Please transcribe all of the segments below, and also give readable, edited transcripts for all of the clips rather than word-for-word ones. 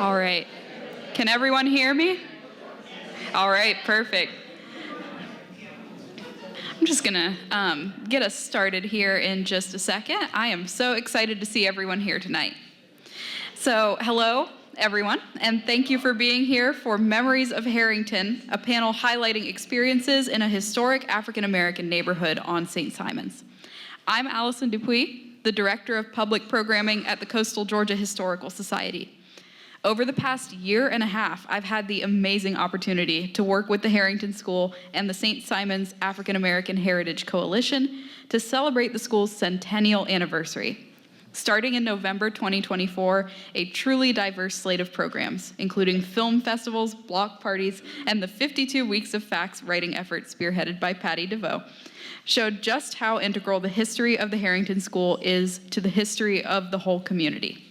All right. Can everyone hear me? All right, perfect. I'm just gonna get us started here in just a second. I am so excited to see everyone here tonight. So, hello, everyone, and thank you for being here for Memories of Harrington, a panel highlighting experiences in a historic African-American neighborhood on St. Simons. I'm Allison Dupuis, the Director of Public Programming at the Coastal Georgia Historical Society. Over the past year and a half, I've had the amazing opportunity to work with the Harrington School and the St. Simons African American Heritage Coalition to celebrate the school's centennial anniversary. Starting in November 2024, a truly diverse slate of programs, including film festivals, block parties, and the 52 Weeks of Facts writing effort spearheaded by Patty DeVoe, showed just how integral the history of the Harrington School is to the history of the whole community.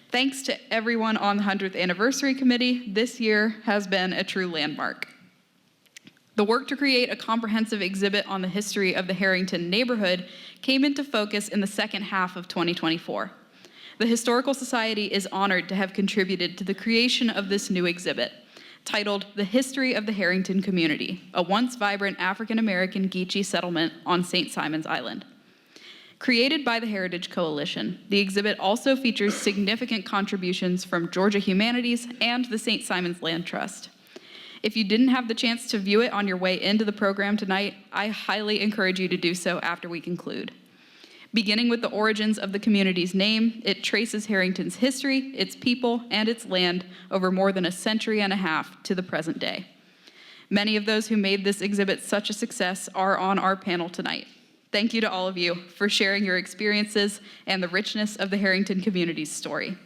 Thanks to everyone on the 100th Anniversary Committee, this year has been a true landmark. The work to create a comprehensive exhibit on the history of the Harrington neighborhood came into focus in the second half of 2024. The Historical Society is honored to have contributed to the creation of this new exhibit, titled The History of the Harrington Community, a once vibrant African-American Geechee settlement on St. Simons Island. Created by the Heritage Coalition, the exhibit also features significant contributions from Georgia Humanities and the St. Simons Land Trust. If you didn't have the chance to view it on your way into the program tonight, I highly encourage you to do so after we conclude. Beginning with the origins of the community's name, it traces Harrington's history, its people, and its land over more than a century and a half to the present day. Many of those who made this exhibit such a success are on our panel tonight. Thank you to all of you for sharing your experiences and the richness of the Harrington community's story.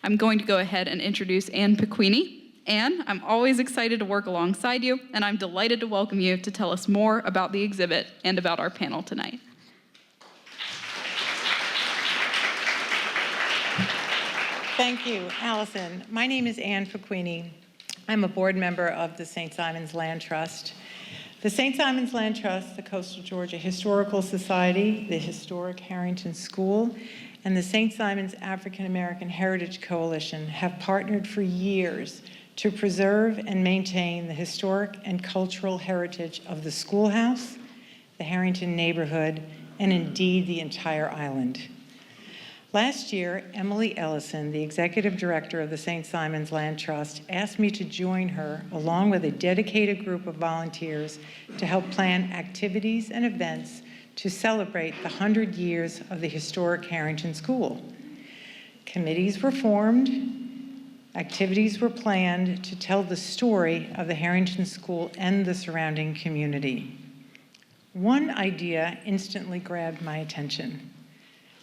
I'm going to go ahead and introduce Ann Pequini. Ann, I'm always excited to work alongside you, and I'm delighted to welcome you to tell us more about the exhibit and about our panel tonight. Thank you, Allison. My name is Ann Pequini. I'm a board member of the St. Simons Land Trust. The St. Simons Land Trust, the Coastal Georgia Historical Society, the Historic Harrington School, and the St. Simons African American Heritage Coalition have partnered for years to preserve and maintain the historic and cultural heritage of the schoolhouse, the Harrington neighborhood, and indeed the entire island. Last year, Emily Ellison, the executive director of the St. Simons Land Trust, asked me to join her along with a dedicated group of volunteers to help plan activities and events to celebrate the 100 years of the historic Harrington School. Committees were formed, activities were planned to tell the story of the Harrington School and the surrounding community. One idea instantly grabbed my attention.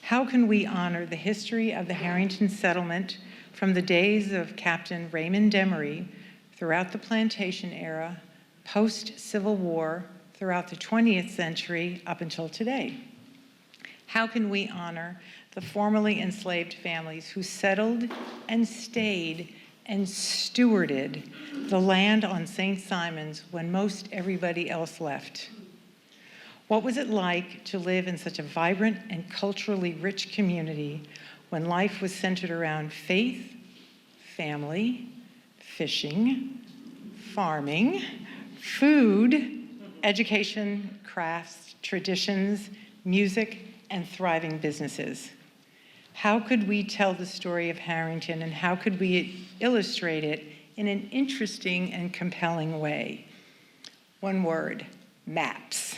How can we honor the history of the Harrington settlement from the days of Captain Raymond Demery throughout the plantation era, post-Civil War, throughout the 20th century up until today? How can we honor the formerly enslaved families who settled and stayed and stewarded the land on St. Simons when most everybody else left? What was it like to live in such a vibrant and culturally rich community when life was centered around faith, family, fishing, farming, food, education, crafts, traditions, music, and thriving businesses? How could we tell the story of Harrington, and how could we illustrate it in an interesting and compelling way? One word: maps.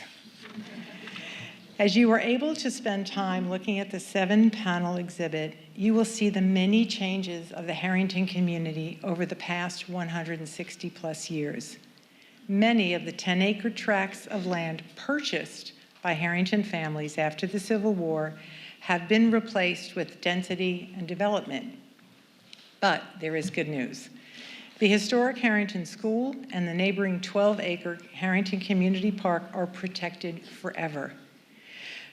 As you are able to spend time looking at the 7-panel exhibit, you will see the many changes of the Harrington community over the past 160 plus years. Many of the 10-acre tracts of land purchased by Harrington families after the Civil War have been replaced with density and development. But there is good news. The historic Harrington School and the neighboring 12-acre Harrington Community Park are protected forever.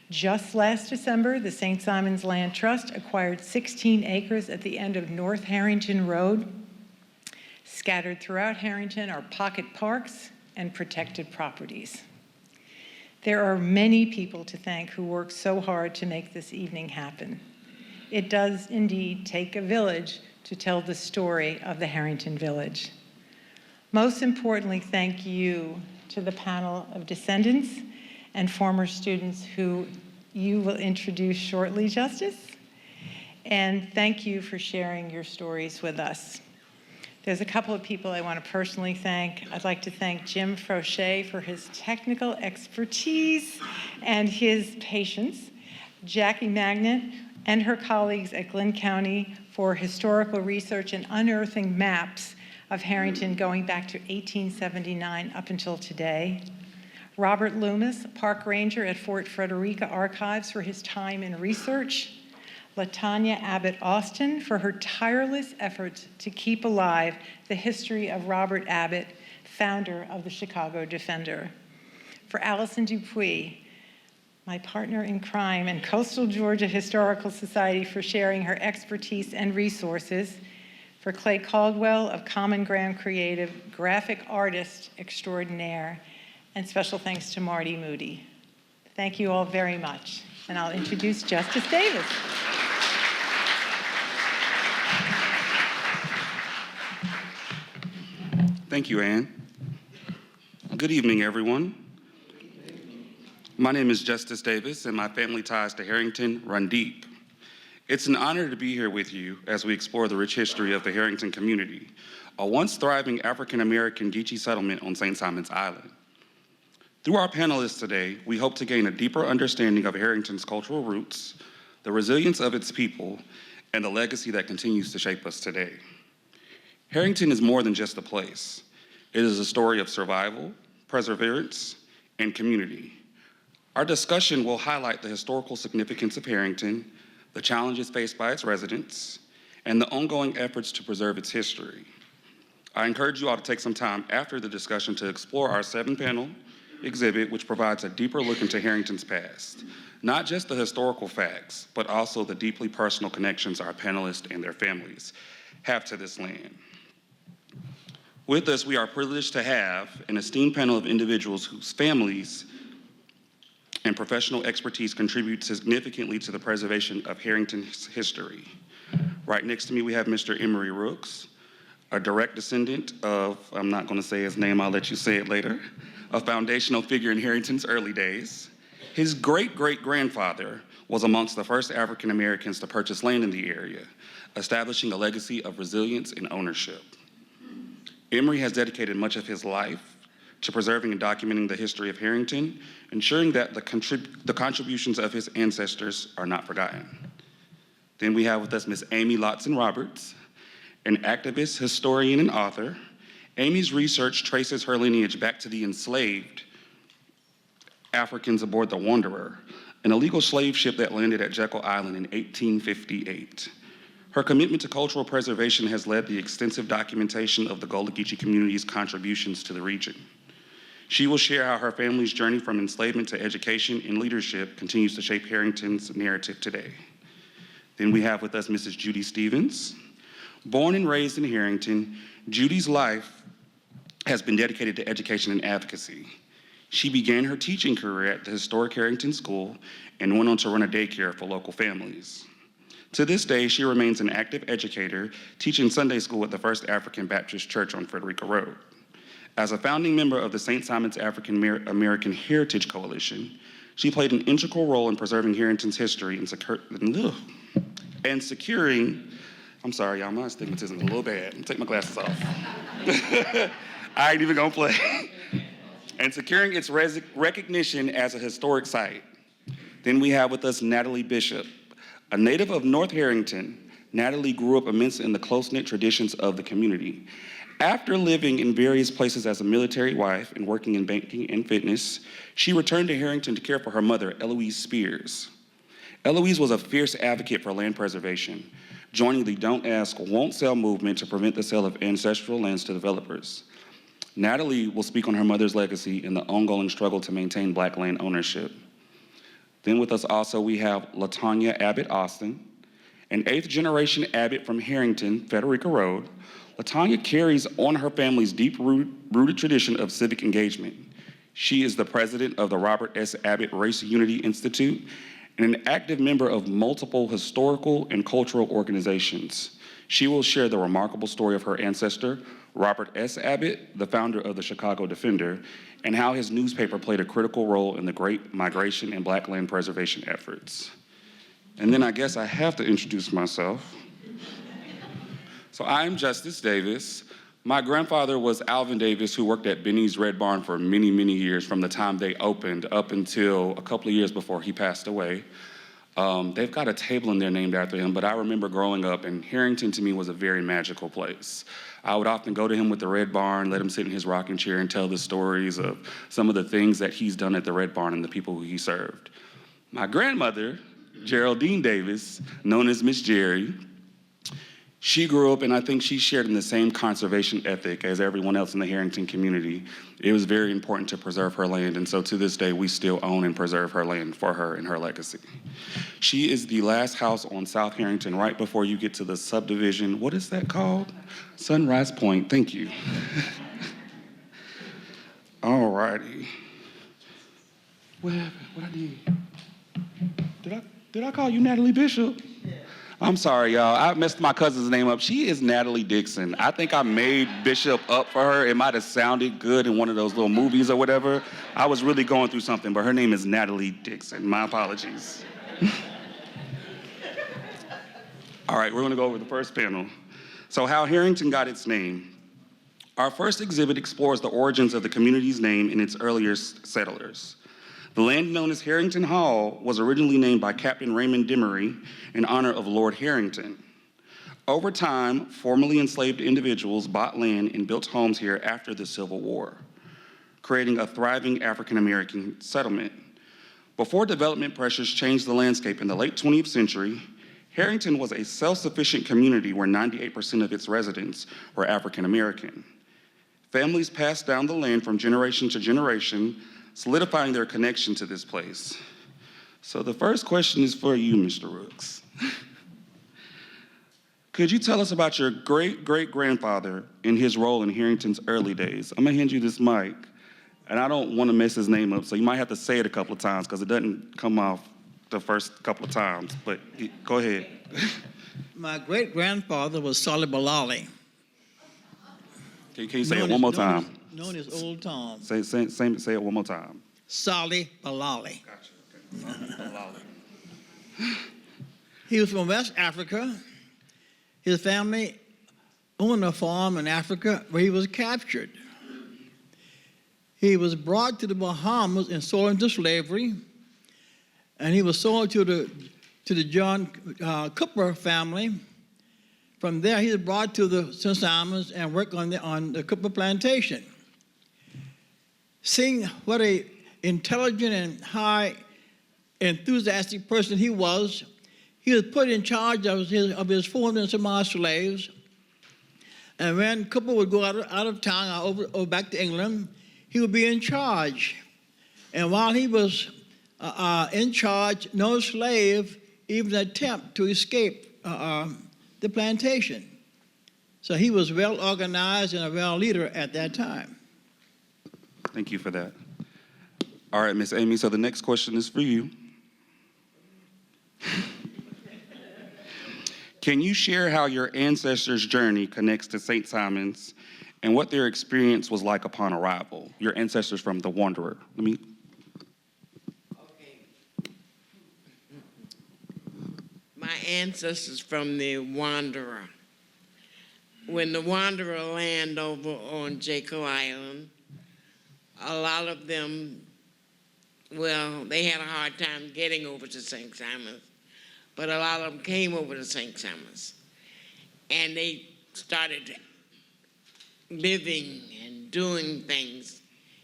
Just last December, the St. Simons Land Trust acquired 16 acres at the end of North Harrington Road. Scattered throughout Harrington are pocket parks and protected properties. There are many people to thank who worked so hard to make this evening happen. it does indeed take a village to tell the story of the Harrington Village. Most importantly, thank you to the panel of descendants and former students who you will introduce shortly, Justice. And thank you for sharing your stories with us. There's a couple of people I want to personally thank. I'd like to thank Jim Froche for his technical expertise and his patience, Jackie Magnet and her colleagues at Glynn County for historical research and unearthing maps of Harrington going back to 1879 up until today. Robert Loomis, park ranger at Fort Frederica Archives, for his time in research. LaTanya Abbott Austin for her tireless efforts to keep alive the history of Robert Abbott, founder of the Chicago Defender. For Allison Dupuy, my partner in crime, and Coastal Georgia Historical Society for sharing her expertise and resources. For Clay Caldwell of Common Ground Creative, graphic artist extraordinaire. And special thanks to Marty Moody. Thank you all very much. And I'll introduce Justice Davis. Thank you, Ann. Good evening, everyone. My name is Justice Davis, and my family ties to Harrington run deep. It's an honor to be here with you as we explore the rich history of the Harrington community, a once thriving African-American Geechee settlement on St. Simon's Island. Through our panelists today, we hope to gain a deeper understanding of Harrington's cultural roots, the resilience of its people, and the legacy that continues to shape us today. Harrington is more than just a place. It is a story of survival, perseverance, and community. Our discussion will highlight the historical significance of Harrington, the challenges faced by its residents, and the ongoing efforts to preserve its history. I encourage you all to take some time after the discussion to explore our 7-panel exhibit, which provides a deeper look into Harrington's past, not just the historical facts, but also the deeply personal connections our panelists and their families have to this land. With us, we are privileged to have an esteemed panel of individuals whose families and professional expertise contribute significantly to the preservation of Harrington's history. Right next to me, we have Mr. Emery Rooks, a direct descendant of, I'm not gonna say his name, I'll let you say it later, a foundational figure in Harrington's early days. His great-great-grandfather was amongst the first African Americans to purchase land in the area, establishing a legacy of resilience and ownership. Emery has dedicated much of his life to preserving and documenting the history of Harrington, ensuring that the contributions of his ancestors are not forgotten. Then we have with us Ms. Amy Lotson Roberts, an activist, historian, and author. Amy's research traces her lineage back to the enslaved Africans aboard the Wanderer, an illegal slave ship that landed at Jekyll Island in 1858. Her commitment to cultural preservation has led the extensive documentation of the Gullah Geechee community's contributions to the region. She will share how her family's journey from enslavement to education and leadership continues to shape Harrington's narrative today. Then we have with us Mrs. Judy Stevens. Born and raised in Harrington, Judy's life has been dedicated to education and advocacy. She began her teaching career at the historic Harrington School and went on to run a daycare for local families. To this day, she remains an active educator, teaching Sunday school at the First African Baptist Church on Frederica Road. As a founding member of the St. Simon's African American Heritage Coalition, she played an integral role in preserving Harrington's history and securing, I'm sorry, y'all, my astigmatism is a little bad. I'm gonna take my glasses off. I ain't even gonna play. And securing its recognition as a historic site. Then we have with us Natalie Bishop. A native of North Harrington, Natalie grew up immersed in the close-knit traditions of the community. After living in various places as a military wife and working in banking and fitness, she returned to Harrington to care for her mother, Eloise Spears. Eloise was a fierce advocate for land preservation, joining the Don't Ask, Won't Sell movement to prevent the sale of ancestral lands to developers. Natalie will speak on her mother's legacy and the ongoing struggle to maintain Black land ownership. Then with us also we have LaTanya Abbott Austin, an 8th-generation Abbott from Harrington, Frederica Road. LaTanya carries on her family's deep-rooted tradition of civic engagement. She is the president of the Robert S. Abbott Race Unity Institute and an active member of multiple historical and cultural organizations. She will share the remarkable story of her ancestor, Robert S. Abbott, the founder of the Chicago Defender, and how his newspaper played a critical role in the Great Migration and Black land preservation efforts. And then I guess I have to introduce myself. So I'm Justice Davis. My grandfather was Alvin Davis, who worked at Benny's Red Barn for many, many years, from the time they opened up until a couple of years before he passed away. They've got a table in there named after him, but I remember growing up, and Harrington to me was a very magical place. I would often go to him with the Red Barn, let him sit in his rocking chair and tell the stories of some of the things that he's done at the Red Barn and the people who he served. My grandmother, Geraldine Davis, known as Miss Jerry, she grew up, and I think she shared in the same conservation ethic as everyone else in the Harrington community. It was very important to preserve her land, and so to this day, we still own and preserve her land for her and her legacy. She is the last house on South Harrington, right before you get to the subdivision. What is that called? Sunrise Point, thank you. All righty. What happened? What I need? Did I call you Natalie Bishop? I'm sorry, y'all. I messed my cousin's name up. She is Natalie Dixon. I think I made Bishop up for her. It might have sounded good in one of those little movies or whatever. I was really going through something, but her name is Natalie Dixon. My apologies. All right, we're going to go over the first panel. So, how Harrington got its name. Our first exhibit explores the origins of the community's name and its earliest settlers. The land known as Harrington Hall was originally named by Captain Raymond Demery in honor of Lord Harrington. Over time, formerly enslaved individuals bought land and built homes here after the Civil War, creating a thriving African-American settlement. Before development pressures changed the landscape in the late 20th century, Harrington was a self-sufficient community where 98% of its residents were African-American. Families passed down the land from generation to generation, solidifying their connection to this place. So the first question is for you, Mr. Rooks. Could you tell us about your great-great-grandfather and his role in Harrington's early days? I'm gonna hand you this mic, and I don't wanna mess his name up, so you might have to say it a couple of times because it doesn't come off the first couple of times, but go ahead. My great-grandfather was Solly Balali. Can you say it one more time? Known as Old Tom. Say it one more time. Solly Balali. Gotcha. He was from West Africa. His family owned a farm in Africa where he was captured. He was brought to the Bahamas and sold into slavery, and he was sold to the John Cooper family. From there, he was brought to the St. Simons and worked on the Cooper plantation. Seeing what a intelligent and high enthusiastic person he was put in charge of his 400 and some odd slaves. And when Cooper would go out of town or back to England, he would be in charge. And while he was in charge, no slave even attempt to escape the plantation. So he was well organized and a well leader at that time. Thank you for that. All right, Miss Amy, so the next question is for you. Can you share how your ancestors' journey connects to St. Simon's and what their experience was like upon arrival? Your ancestors from the Wanderer. Okay. My ancestors from the Wanderer. When the Wanderer landed over on Jekyll Island, a lot of them, well, they had a hard time getting over to St. Simon's, but a lot of them came over to St. Simon's, and they started living and doing things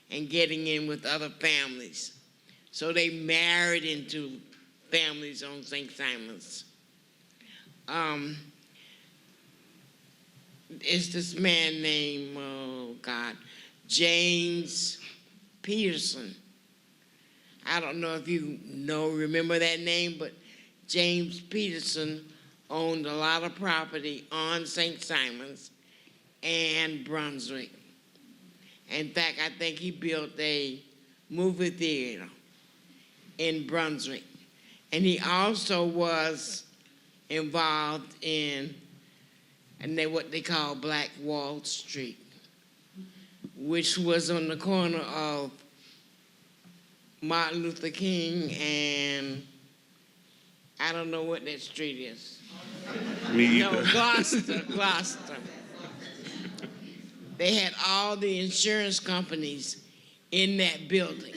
and getting in with other families. So they married into families on St. Simon's. It's this man named, James Peterson. I don't know if you remember that name, but James Peterson owned a lot of property on St. Simon's and Brunswick. In fact, I think he built a movie theater in Brunswick. And he also was involved in what they call Black Wall Street, which was on the corner of Martin Luther King and I don't know what that street is. Me No, either. Gloucester. They had all the insurance companies in that building.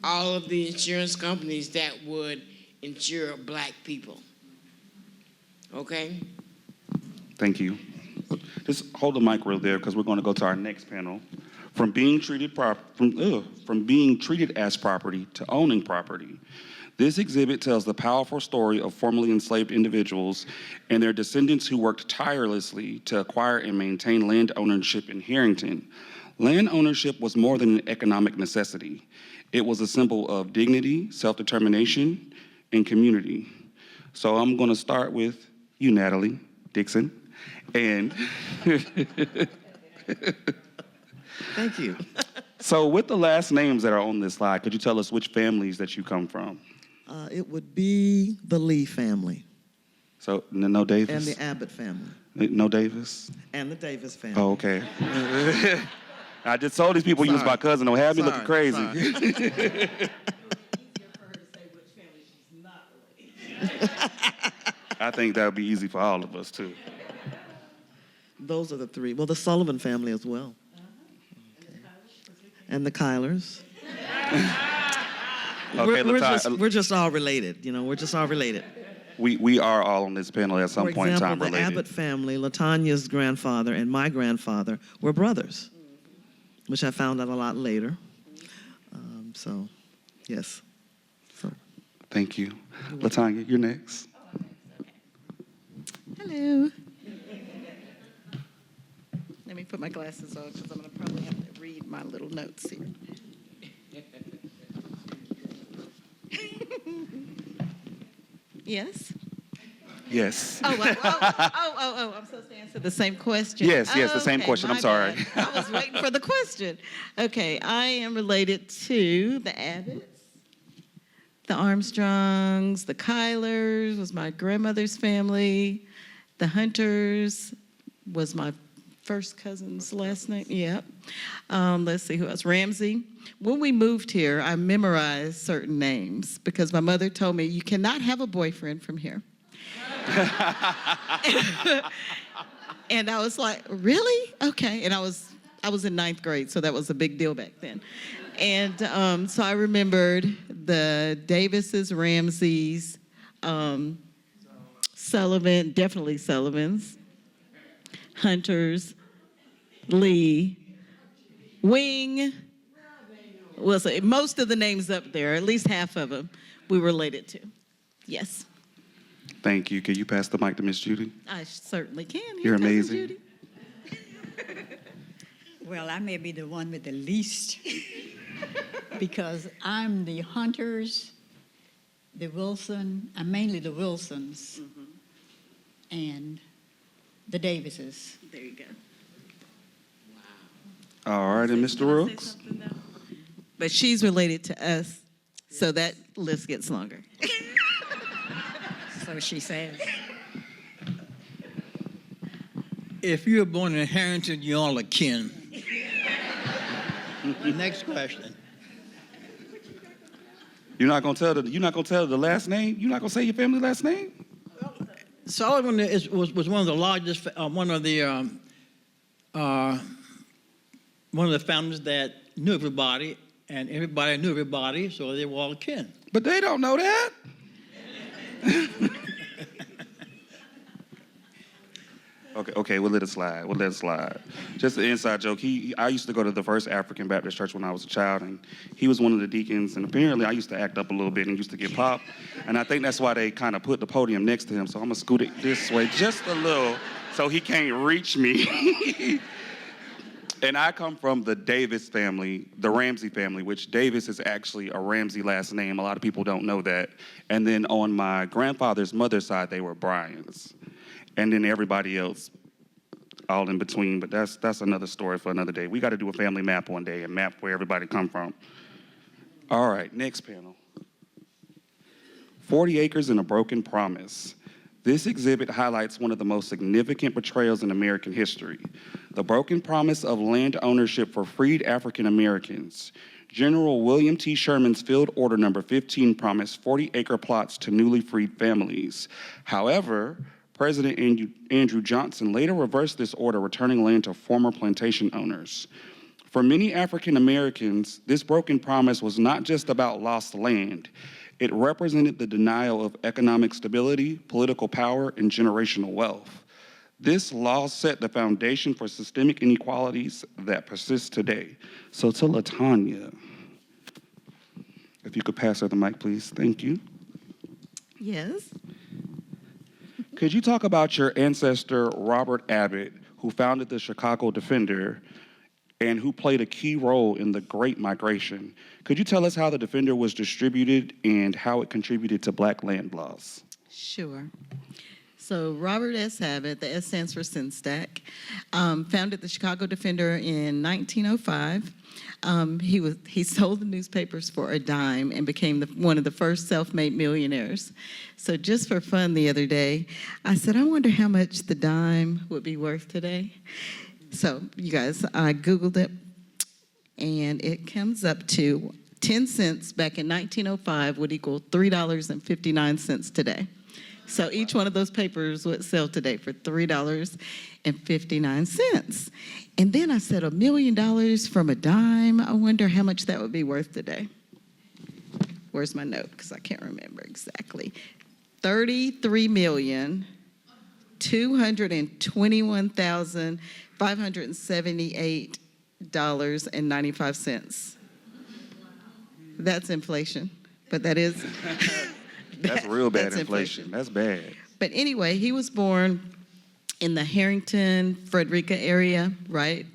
All of the insurance companies that would insure black people. Okay? Thank you. Just hold the mic real there because we're going to go to our next panel. From being treated as property to owning property. This exhibit tells the powerful story of formerly enslaved individuals and their descendants who worked tirelessly to acquire and maintain land ownership in Harrington. Land ownership was more than an economic necessity. It was a symbol of dignity, self-determination, and community. So I'm going to start with you, Natalie Dixon. And Thank you. so with the last names that are on this slide, could you tell us which families that you come from? It would be the Lee family So no Davis? and the Abbott family No Davis? and the Davis family. Oh, okay. I just told these people you was Sorry. my cousin. Don't have me looking crazy. Sorry. I think that would be easy for all of us, too. Those are the three. Well, the Sullivan family as well. Okay. And the Kylers. Okay, We're just all related. You know, we're just all related. we are all on this panel at some For point in example, time the related. Abbott family, Latanya's grandfather and my grandfather were brothers, which I found out a lot later. So, yes. So. Thank you. Latanya, you're next. Hello. Let me put my glasses on because I'm going to probably have to read my little notes here. Yes? Yes. I'm supposed to answer the same question. Yes, the same Okay, question. I'm my sorry. bad. I was waiting for the question. Okay, I am related to the Abbotts, the Armstrongs, the Kylers was my grandmother's family, the Hunters was my first cousin's last name. Yep. Let's see who else. Ramsey. When we moved here, I memorized certain names because my mother told me you cannot have a boyfriend from here. And I was like, really? Okay. And I was in ninth grade, so that was a big deal back then. And so I remembered the Davises, Ramseys, Sullivan, definitely Sullivans, Hunters, Lee, Wing. Well, so most of the names up there, at least half of them, we related to. Yes. Thank you. Can you pass the mic to Miss Judy? I certainly can. You're Cousin amazing. Judy. Well, I may be the one with the least because I'm the Hunters, the Wilson, I'm mainly the Wilsons, and the Davises. There you go. All right, and Mr. Rooks? But she's related to us, so that list gets longer. So she says. If you were born in Harrington, you all are kin. Next question. You're not gonna tell the last name? You're not gonna say your family last name? Sullivan was one of the largest, one of the families that knew everybody, and everybody knew everybody, so they were all kin. But they don't know that. Okay, we'll let it slide. Just an inside joke. I used to go to the First African Baptist Church when I was a child, and he was one of the deacons. And apparently, I used to act up a little bit and used to get popped. And I think that's why they kind of put the podium next to him. So I'm gonna scoot it this way just a little, so he can't reach me. And I come from the Davis family, the Ramsey family, which Davis is actually a Ramsey last name. A lot of people don't know that. And then on my grandfather's mother's side, they were Bryans. And then everybody else all in between, but that's another story for another day. We got to do a family map one day and map where everybody come from. All right, next panel. 40 Acres and a Broken Promise. This exhibit highlights one of the most significant betrayals in American history, the broken promise of land ownership for freed African Americans. General William T. Sherman's Field Order Number 15 promised 40-acre plots to newly freed families. However, President Andrew Johnson later reversed this order, returning land to former plantation owners. For many African Americans, this broken promise was not just about lost land. It represented the denial of economic stability, political power, and generational wealth. This law set the foundation for systemic inequalities that persist today. So to LaTanya, if you could pass her the mic, please. Thank you. Yes. Could you talk about your ancestor, Robert Abbott, who founded the Chicago Defender and who played a key role in the Great Migration? Could you tell us how the Defender was distributed and how it contributed to Black land laws? Sure. So Robert S. Abbott, the S stands for Senstack, founded the Chicago Defender in 1905. He sold the newspapers for a dime and became one of the first self-made millionaires. So just for fun the other day, I said, I wonder how much the dime would be worth today. So you guys, I Googled it, and it comes up to 10 cents back in 1905 would equal $3.59 today. So each one of those papers would sell today for $3.59. And then I said, $1 million from a dime, I wonder how much that would be worth today. Where's my note? Because I can't remember exactly. $33,221,578.95. That's inflation, but that is... That's real bad That's inflation. That's bad. But anyway, he was born in the Harrington, Frederica area, right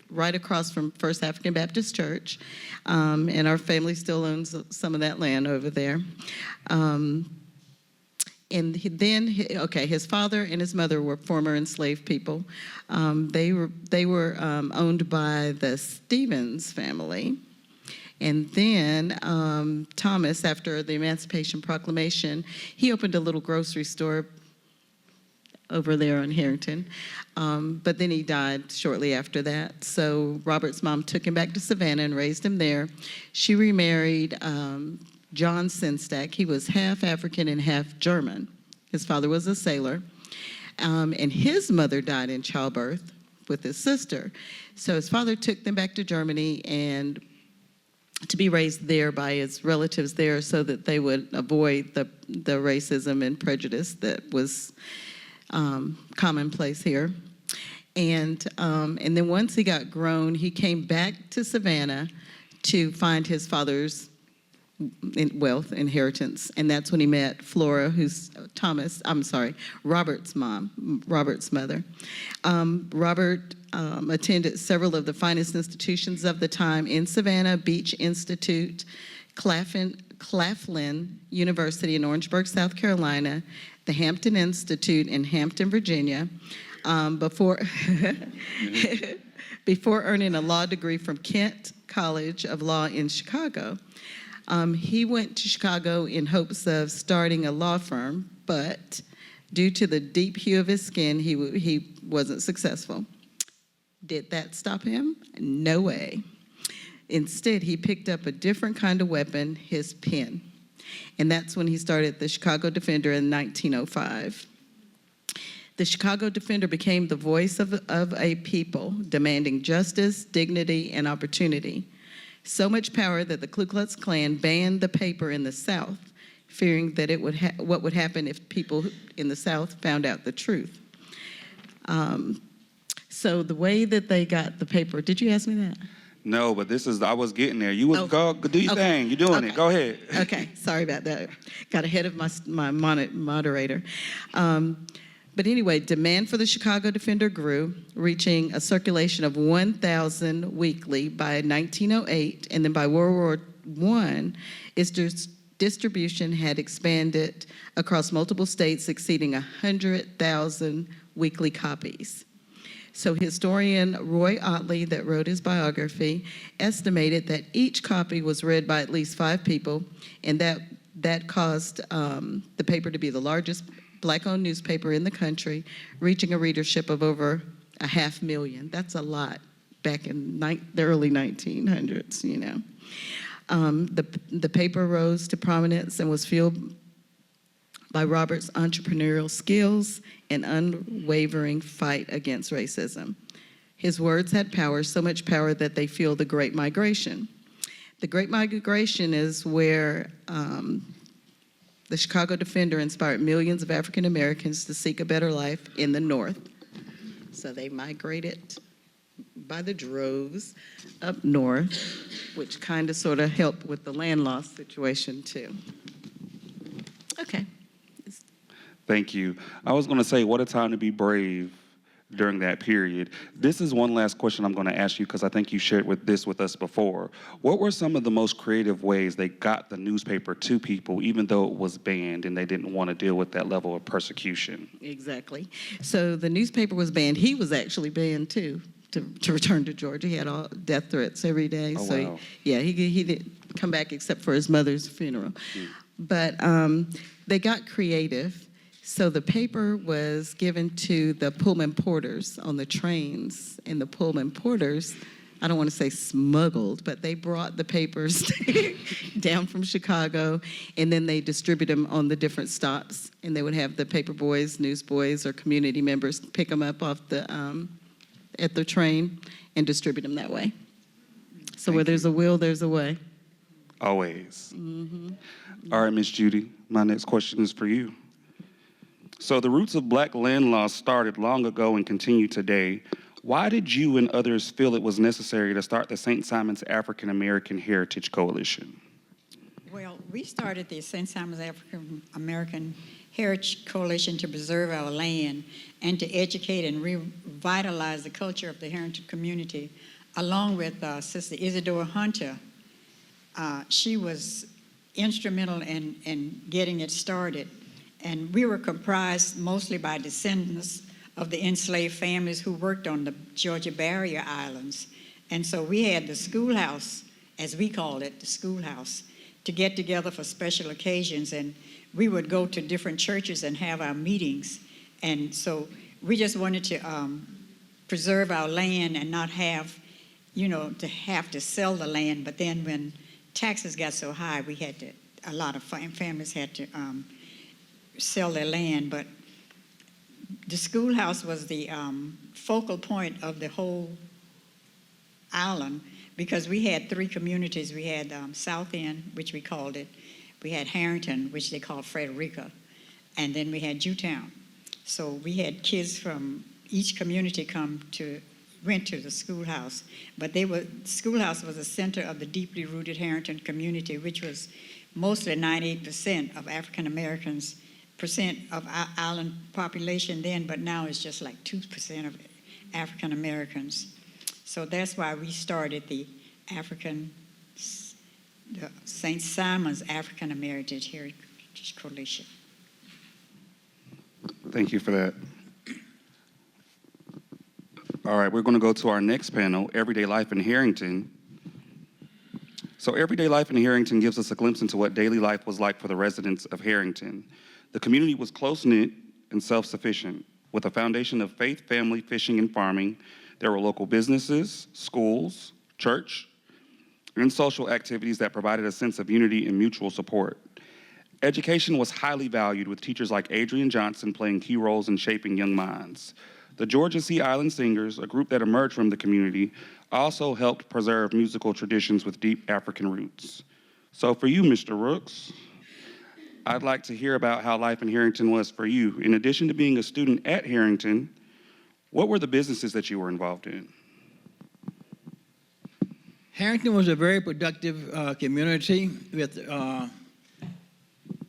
across from First African Baptist Church. And our family still owns some of that land over there. And his father and his mother were former enslaved people. They were owned by the Stevens family. And then Thomas, after the Emancipation Proclamation, he opened a little grocery store over there on Harrington. But then he died shortly after that. So Robert's mom took him back to Savannah and raised him there. She remarried John Senstack. He was half African and half German. His father was a sailor. And his mother died in childbirth with his sister. So his father took them back to Germany and to be raised there by his relatives there so that they would avoid the racism and prejudice that was commonplace here. And then once he got grown, he came back to Savannah to find his father's wealth, inheritance. And that's when he met Flora, who's Robert's mom, Robert's mother. Robert attended several of the finest institutions of the time in Savannah: Beach Institute, Claflin University in Orangeburg, South Carolina, the Hampton Institute in Hampton, Virginia, before earning a law degree from Kent College of Law in Chicago. He went to Chicago in hopes of starting a law firm, but due to the deep hue of his skin, he wasn't successful. Did that stop him? No way. Instead, he picked up a different kind of weapon, his pen. And that's when he started the Chicago Defender in 1905. The Chicago Defender became the voice of a people demanding justice, dignity, and opportunity. So much power that the Ku Klux Klan banned the paper in the South, fearing that what would happen if people in the South found out the truth. So the way that they got the paper, did you ask me that? No, but I was getting there. You was go do your thing. You're doing it. Go ahead. Okay, sorry about that. Got ahead of my moderator. But anyway, demand for the Chicago Defender grew, reaching a circulation of 1,000 weekly by 1908, and then by World War I, its distribution had expanded across multiple states, exceeding 100,000 weekly copies. So historian Roy Ottley, that wrote his biography, estimated that each copy was read by at least 5 people, and that That caused the paper to be the largest Black-owned newspaper in the country, reaching a readership of over 500,000. That's a lot back in the early 1900s, you know. The paper rose to prominence and was fueled by Robert's entrepreneurial skills and unwavering fight against racism. His words had power, so much power that they fueled the Great Migration. The Great Migration is where the Chicago Defender inspired millions of African Americans to seek a better life in the North. So they migrated by the droves up north, which kind of sort of helped with the land loss situation too. Okay. Thank you. I was going to say, what a time to be brave during that period. This is one last question I'm going to ask you because I think you shared this with us before. What were some of the most creative ways they got the newspaper to people, even though it was banned and they didn't want to deal with that level of persecution? Exactly. So the newspaper was banned. He was actually banned too to return to Georgia. He had all death threats every day. Oh, So wow. he didn't come back except for his mother's funeral. But they got creative. So the paper was given to the Pullman porters on the trains, and the Pullman porters, I don't want to say smuggled, but they brought the papers down from Chicago, and then they distributed them on the different stops, and they would have the paper boys, newsboys, or community members pick them up off at the train and distribute them that way. So where there's a will, there's a way. Always. All right, Miss Judy, my next question is for you. So the roots of Black land laws started long ago and continue today. Why did you and others feel it was necessary to start the St. Simon's African American Heritage Coalition? Well, we started the St. Simon's African American Heritage Coalition to preserve our land and to educate and revitalize the culture of the heritage community, along with Sister Isadora Hunter. She was instrumental in getting it started. And we were comprised mostly by descendants of the enslaved families who worked on the Georgia Barrier Islands. And so we had the schoolhouse, as we called it, the schoolhouse, to get together for special occasions. And we would go to different churches and have our meetings. And so we just wanted to preserve our land and not have, to have to sell the land. But then when taxes got so high, we had to, a lot of families had to sell their land. But the schoolhouse was the focal point of the whole island, because we had three communities. We had South End, which we called it. We had Harrington, which they called Frederica. And then we had Jewtown. So we had kids from each community went to the schoolhouse. But schoolhouse was the center of the deeply rooted Harrington community, which was mostly 98% of African Americans, percent of our island population then, but now it's just like 2% of African Americans. So that's why we started the St. Simon's African American Heritage Coalition. Thank you for that. All right, we're going to go to our next panel, Everyday Life in Harrington. So Everyday Life in Harrington gives us a glimpse into what daily life was like for the residents of Harrington. The community was close-knit and self-sufficient. With a foundation of faith, family, fishing, and farming, there were local businesses, schools, church, and social activities that provided a sense of unity and mutual support. Education was highly valued, with teachers like Adrian Johnson playing key roles in shaping young minds. The Georgia Sea Island Singers, a group that emerged from the community, also helped preserve musical traditions with deep African roots. So for you, Mr. Rooks, I'd like to hear about how life in Harrington was for you. In addition to being a student at Harrington, what were the businesses that you were involved in? Harrington was a very productive community with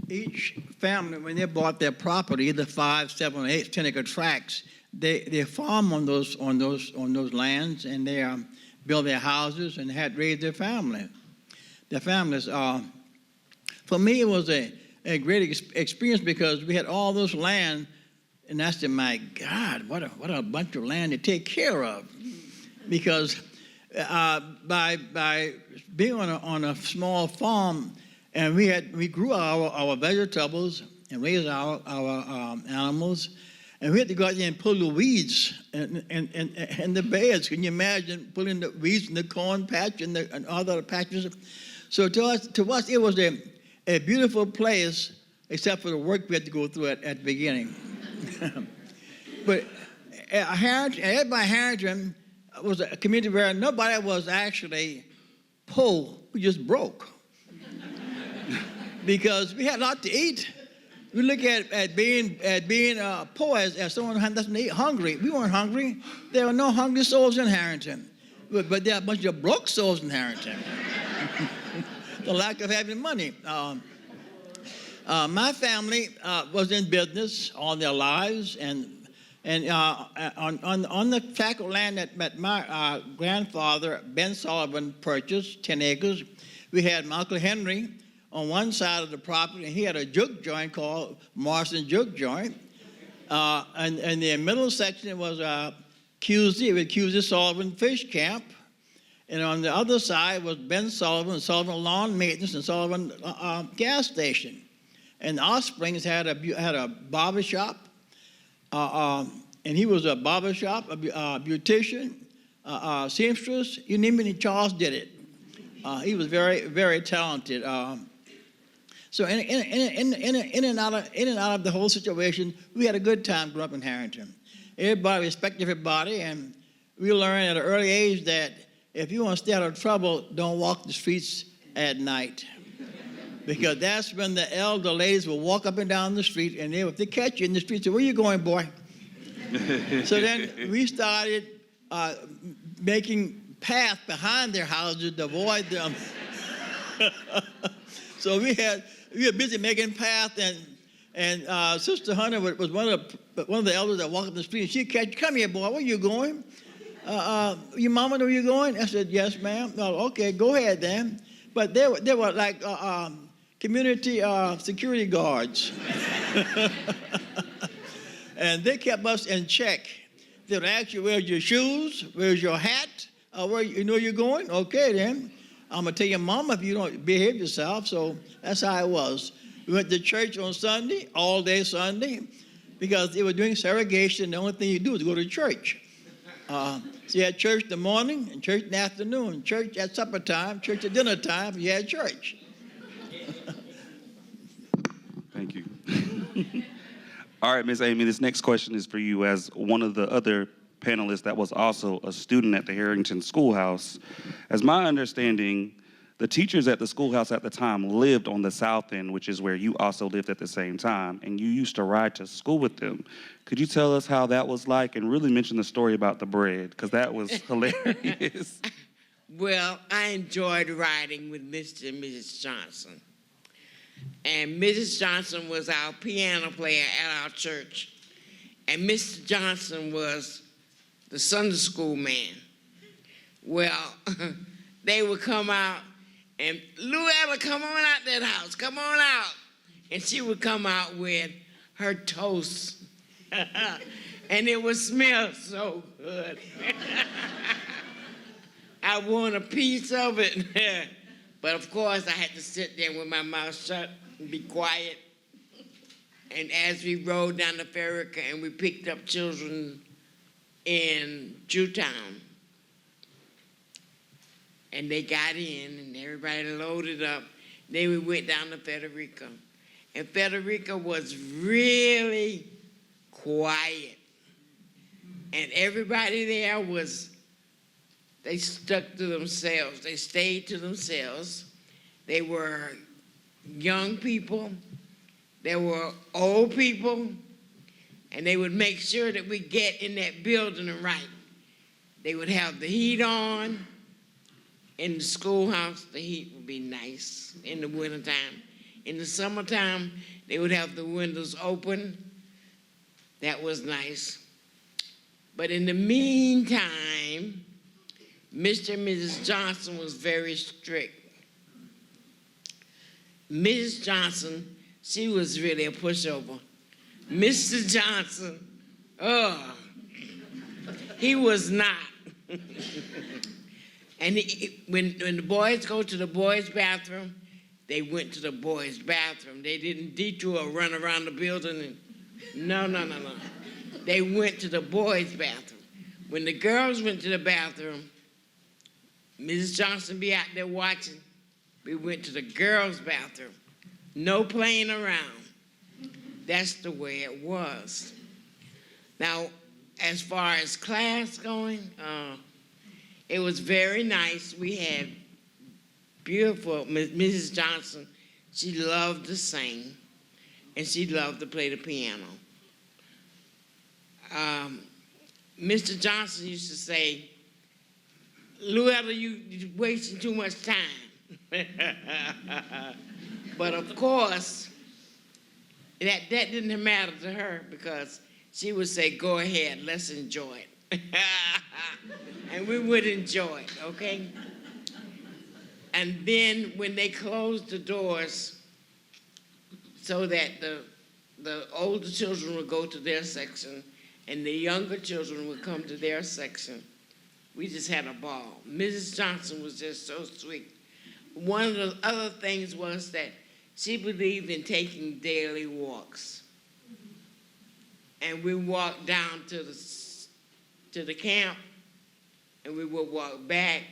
each family, when they bought their property, the 5, 7, 8 10-acre tracts, they farm on those lands, and they built their houses and had raised their families. For me, it was a great experience because we had all this land, and I said, my God, what a bunch of land to take care of. Because by being on a small farm, And we grew our vegetables and raised our animals, and we had to go out there and pull the weeds and the beds. Can you imagine pulling the weeds in the corn patch and all the other patches? So to us, it was a beautiful place, except for the work we had to go through at the beginning. But everybody Harrington was a community where nobody was actually poor, we just broke. Because we had a lot to eat. We look at being poor as someone who doesn't eat, hungry. We weren't hungry. There were no hungry souls in Harrington. But there are a bunch of broke souls in Harrington. The lack of having money. My family was in business all their lives, and on the tract of land that my grandfather, Ben Sullivan, purchased, 10 acres, we had my Uncle Henry on one side of the property, and he had a juke joint called Morrison Juke Joint. And the middle section was QZ, with QZ Sullivan Fish Camp. And on the other side was Ben Sullivan, Sullivan Lawn Maintenance, and Sullivan Gas Station. And Osprings had a barber shop, and he was a barber shop, a beautician, seamstress, you name it, Charles did it. He was very, very talented. So in and out of the whole situation, we had a good time growing up in Harrington. Everybody respected everybody, and we learned at an early age that if you want to stay out of trouble, don't walk the streets at night. Because that's when the elder ladies will walk up and down the street, and if they catch you in the street, say, "Where you going, boy?" So then we started making paths behind their houses to avoid them. So we were busy making paths, and Sister Hunter was one of the elders that walked up the street, and she'd catch, "Come here, boy, where you going? Your mama know you going?" I said, "Yes, ma'am." "Oh, okay, go ahead then." But they were like community security guards. And they kept us in check. They would ask you, "Where's your shoes? Where's your hat? Where you know you're going?" "Okay, then. I'm going to tell your mama if you don't behave yourself." So that's how it was. We went to church on Sunday, all day Sunday, because they were doing segregation. The only thing you do was go to church. So you had church in the morning and church in the afternoon, church at supper time, church at dinner time, you had church. Thank you. All right, Ms. Amy, this next question is for you. As one of the other panelists that was also a student at the Harrington Schoolhouse, as my understanding, the teachers at the schoolhouse at the time lived on the south end, which is where you also lived at the same time, and you used to ride to school with them. Could you tell us how that was like, and really mention the story about the bread, because that was hilarious. Well, I enjoyed riding with Mr. and Mrs. Johnson. And Mrs. Johnson was our piano player at our church. And Mr. Johnson was the Sunday school man. Well, they would come out, and "Luella, come on out that house, come on out." And she would come out with her toast. And it would smell so good. I want a piece of it. But of course, I had to sit there with my mouth shut and be quiet. And as we rode down the Ferrica and we picked up children in Jewtown, and they got in and everybody loaded up, then we went down to Frederica. And Frederica was really quiet. And everybody there they stuck to themselves. They stayed to themselves. They were young people. They were old people. And they would make sure that we get in that building right. They would have the heat on. In the schoolhouse, the heat would be nice in the wintertime. In the summertime, they would have the windows open. That was nice. But in the meantime, Mr. and Mrs. Johnson was very strict. Mrs. Johnson, she was really a pushover. Mr. Johnson, he was not. And when the boys go to the boys' bathroom, they went to the boys' bathroom. They didn't detour or run around the building. No. They went to the boys' bathroom. When the girls went to the bathroom, Mrs. Johnson be out there watching. We went to the girls' bathroom. No playing around. That's the way it was. Now, as far as class going, it was very nice. We had beautiful Mrs. Johnson. She loved to sing, and she loved to play the piano. Mr. Johnson used to say, "Luetta, you're wasting too much time." But of course, that didn't matter to her, because she would say, "Go ahead, let's enjoy it." And we would enjoy it, okay? And then when they closed the doors so that the older children would go to their section and the younger children would come to their section, we just had a ball. Mrs. Johnson was just so sweet. One of the other things was that she believed in taking daily walks. And we walked down to the camp, and we would walk back,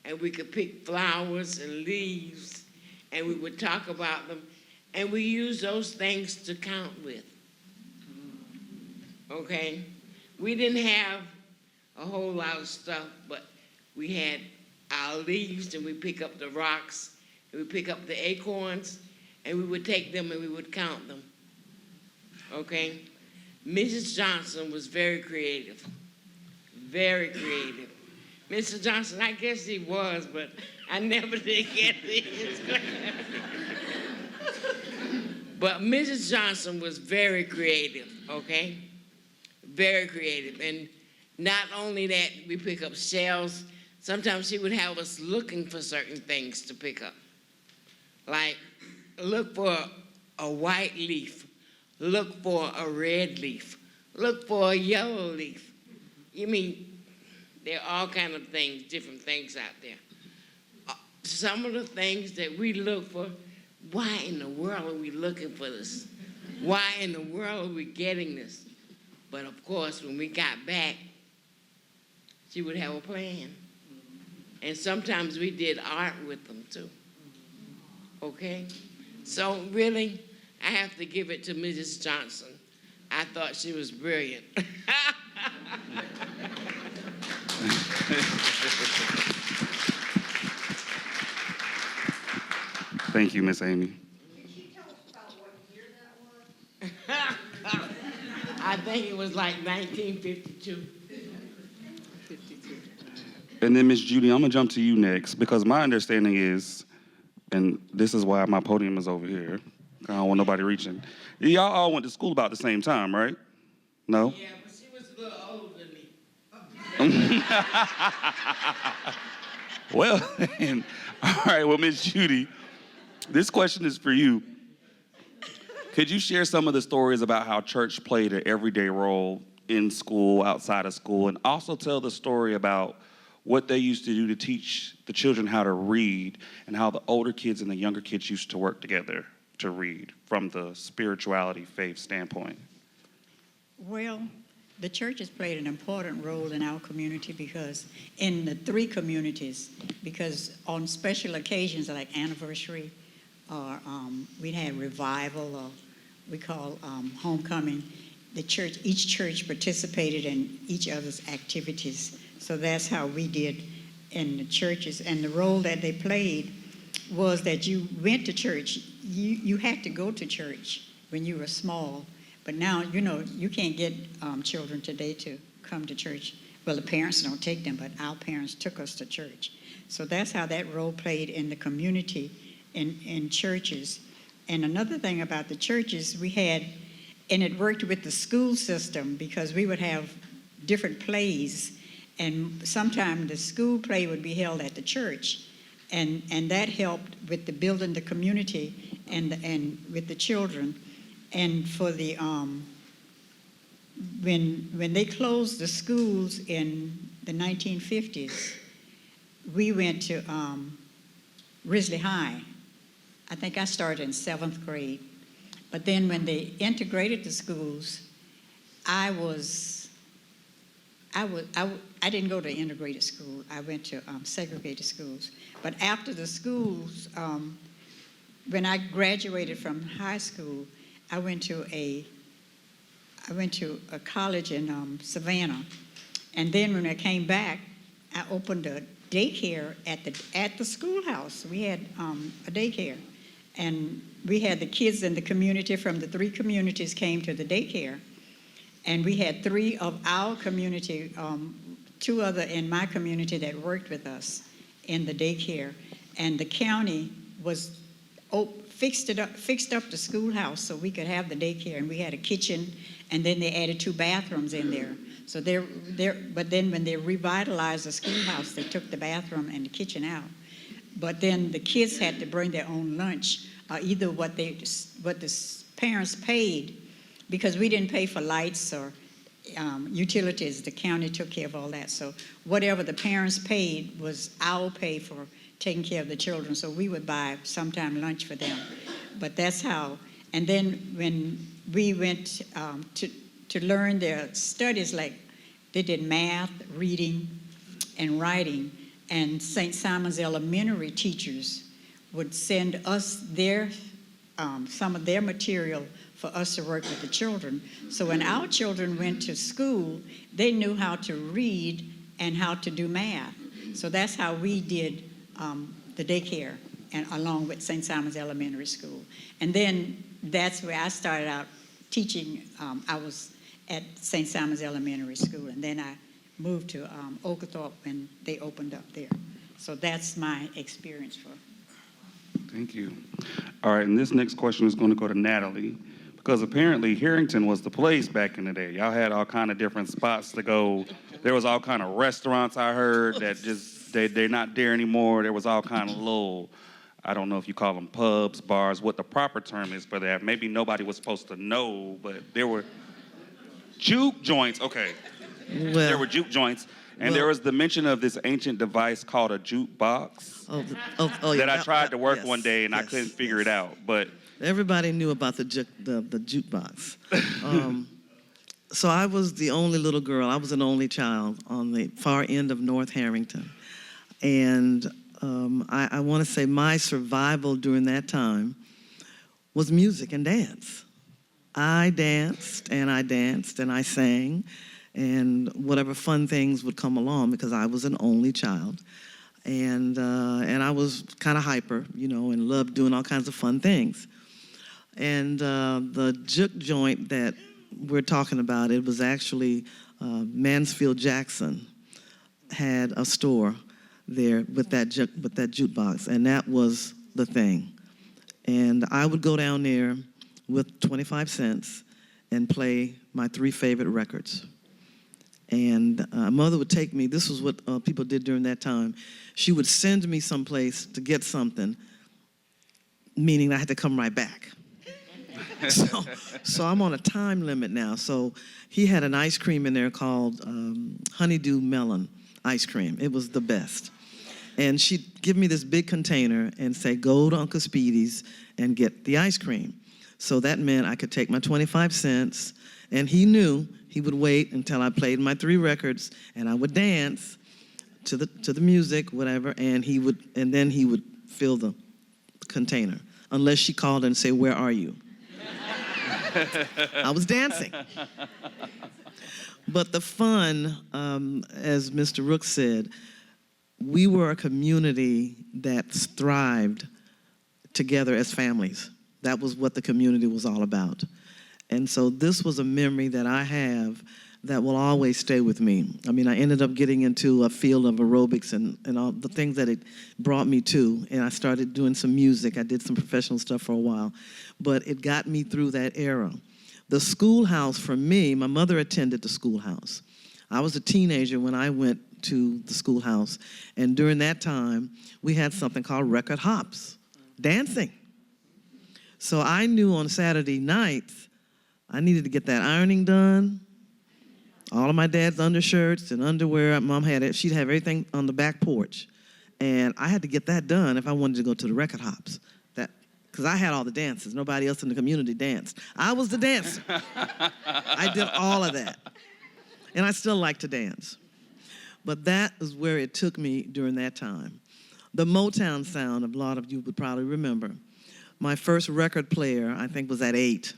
and we could pick flowers and leaves, and we would talk about them, and we used those things to count with. Okay? We didn't have a whole lot of stuff, but we had our leaves, and we pick up the rocks, and we pick up the acorns, and we would take them and we would count them. Okay? Mrs. Johnson was very creative. Very creative. Mr. Johnson, I guess he was, but I never did get his credit. But Mrs. Johnson was very creative, okay? Very creative. And not only that, we pick up shells. Sometimes she would have us looking for certain things to pick up. Like, look for a white leaf. Look for a red leaf. Look for a yellow leaf. You mean, there are all kind of things, different things out there. Some of the things that we look for, why in the world are we looking for this? Why in the world are we getting this? But of course, when we got back, she would have a plan. And sometimes we did art with them too. Okay? So really, I have to give it to Mrs. Johnson. I thought she was brilliant. Thank you, Miss Amy. Can you tell us about what year that was? I think it was like 1952. And then, Miss Judy, I'm gonna jump to you next, because my understanding is, and this is why my podium is over here, I don't want nobody reaching. Y'all all went to school about the same time, right? No? Yeah, but she was a little older than me. Well, then, all right, well, Miss Judy, this question is for you. Could you share some of the stories about how church played an everyday role in school, outside of school, and also tell the story about what they used to do to teach the children how to read, and how the older kids and the younger kids used to work together to read from the spirituality, faith standpoint? Well, the church has played an important role in our community, because in the three communities, because on special occasions like anniversary, or we'd have revival, or we call homecoming, each church participated in each other's activities. So that's how we did in the churches. And the role that they played was that you went to church. You had to go to church when you were small. But now, you can't get children today to come to church. Well, the parents don't take them, but our parents took us to church. So that's how that role played in the community, in churches. And another thing about the churches, we had, and it worked with the school system, because we would have different plays, and sometimes the school play would be held at the church, and that helped with the building the community and with the children. And for the when they closed the schools in the 1950s, we went to Risley High. I think I started in 7th grade. But then when they integrated the schools, I didn't go to integrated school. I went to segregated schools. But after the schools, when I graduated from high school, I went to a college in Savannah. And then when I came back, I opened a daycare at the schoolhouse. We had a daycare. And we had the kids in the community from the 3 communities came to the daycare. And we had 3 of our community, 2 other in my community that worked with us in the daycare. And the county was fixed up the schoolhouse so we could have the daycare. And we had a kitchen, and then they added 2 bathrooms in there. So but then when they revitalized the schoolhouse, they took the bathroom and the kitchen out. But then the kids had to bring their own lunch, either what the parents paid, because we didn't pay for lights or utilities. The county took care of all that. So whatever the parents paid was our pay for taking care of the children. So we would buy sometime lunch for them. But that's how. And then when we went to learn their studies, like they did math, reading, and writing, and St. Simon's Elementary teachers would send us some of their material for us to work with the children. So when our children went to school, they knew how to read and how to do math. So that's how we did the daycare, and along with St. Simon's Elementary School. And then that's where I started out teaching. I was at St. Simon's Elementary School, and then I moved to Oglethorpe when they opened up there. So that's my experience for. Thank you. All right, and this next question is going to go to Natalie, because apparently Harrington was the place back in the day. Y'all had all kind of different spots to go. There was all kind of restaurants, I heard, that just, they're not there anymore. There was all kind of little, I don't know if you call them pubs, bars, what the proper term is for that. Maybe nobody was supposed to know, but there were juke joints, okay. Well, There were juke joints, and there was the mention of this ancient device called a jukebox yeah, that I tried to work yes, one day, and I yes, couldn't figure it yes. out. But Everybody knew about the jukebox. So I was the only little girl. I was an only child on the far end of North Harrington. And I want to say my survival during that time was music and dance. I danced and I sang, and whatever fun things would come along, because I was an only child. And I was kind of hyper, and loved doing all kinds of fun things. And the juke joint that we're talking about, it was actually Mansfield Jackson had a store there with that jukebox, and that was the thing. And I would go down there with 25 cents and play my 3 favorite records. And mother would take me, this was what people did during that time. She would send me someplace to get something, meaning I had to come right back. So I'm on a time limit now. So he had an ice cream in there called honeydew melon ice cream. It was the best. And she'd give me this big container and say, go to Uncle Speedy's and get the ice cream. So that meant I could take my 25 cents, and he knew he would wait until I played my 3 records, and I would dance to the music, whatever, and then he would fill the container, unless she called and say, where are you? I was dancing. But the fun, as Mr. Rook said, we were a community that thrived together as families. That was what the community was all about. And so this was a memory that I have that will always stay with me. I mean, I ended up getting into a field of aerobics and all the things that it brought me to, and I started doing some music. I did some professional stuff for a while, but it got me through that era. The schoolhouse, for me, my mother attended the schoolhouse. I was a teenager when I went to the schoolhouse, and during that time, we had something called record hops, dancing. So I knew on Saturday nights, I needed to get that ironing done. All of my dad's undershirts and underwear, Mom had it. She'd have everything on the back porch. And I had to get that done if I wanted to go to the record hops. because I had all the dances. Nobody else in the community danced. I was the dancer. I did all of that. And I still like to dance. But that is where it took me during that time. The Motown sound, a lot of you would probably remember. My first record player, I think, was at 8.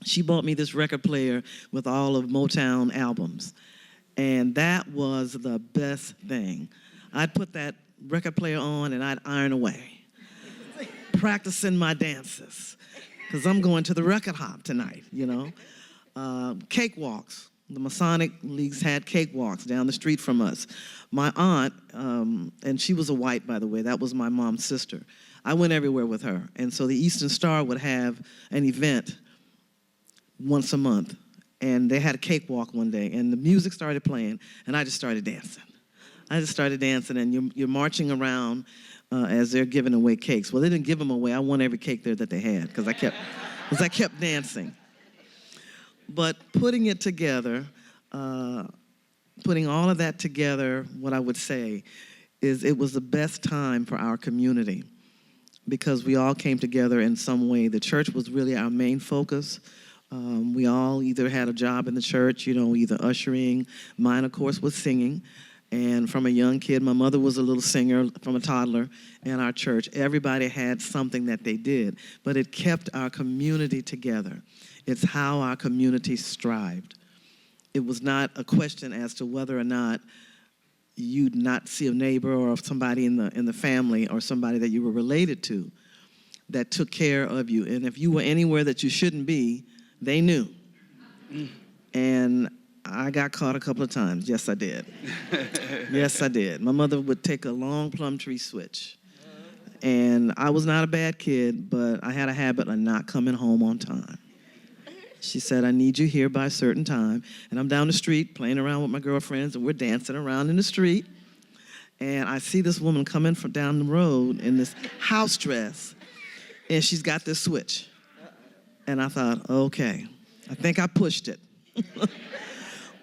She bought me this record player with all of Motown albums. And that was the best thing. I'd put that record player on and I'd iron away, practicing my dances, because I'm going to the record hop tonight, you know. Cakewalks. The Masonic Leagues had cakewalks down the street from us. My aunt, and she was a white, by the way, that was my mom's sister. I went everywhere with her. And so the Eastern Star would have an event once a month. And they had a cakewalk one day, and the music started playing, and I just started dancing. And you're marching around as they're giving away cakes. Well, they didn't give them away. I won every cake there that they had, because I kept dancing. But putting it together, putting all of that together, what I would say is it was the best time for our community, because we all came together in some way. The church was really our main focus. We all either had a job in the church, you know, either ushering. Mine, of course, was singing. And from a young kid, my mother was a little singer from a toddler in our church. Everybody had something that they did, but it kept our community together. It's how our community strived. It was not a question as to whether or not you'd not see a neighbor or somebody in the family or somebody that you were related to that took care of you. And if you were anywhere that you shouldn't be, they knew. And I got caught a couple of times. Yes, I did. Yes, I did. My mother would take a long plum tree switch. And I was not a bad kid, but I had a habit of not coming home on time. She said, I need you here by a certain time. And I'm down the street playing around with my girlfriends, and we're dancing around in the street. And I see this woman coming from down the road in this house dress, and she's got this switch. And I thought, okay, I think I pushed it.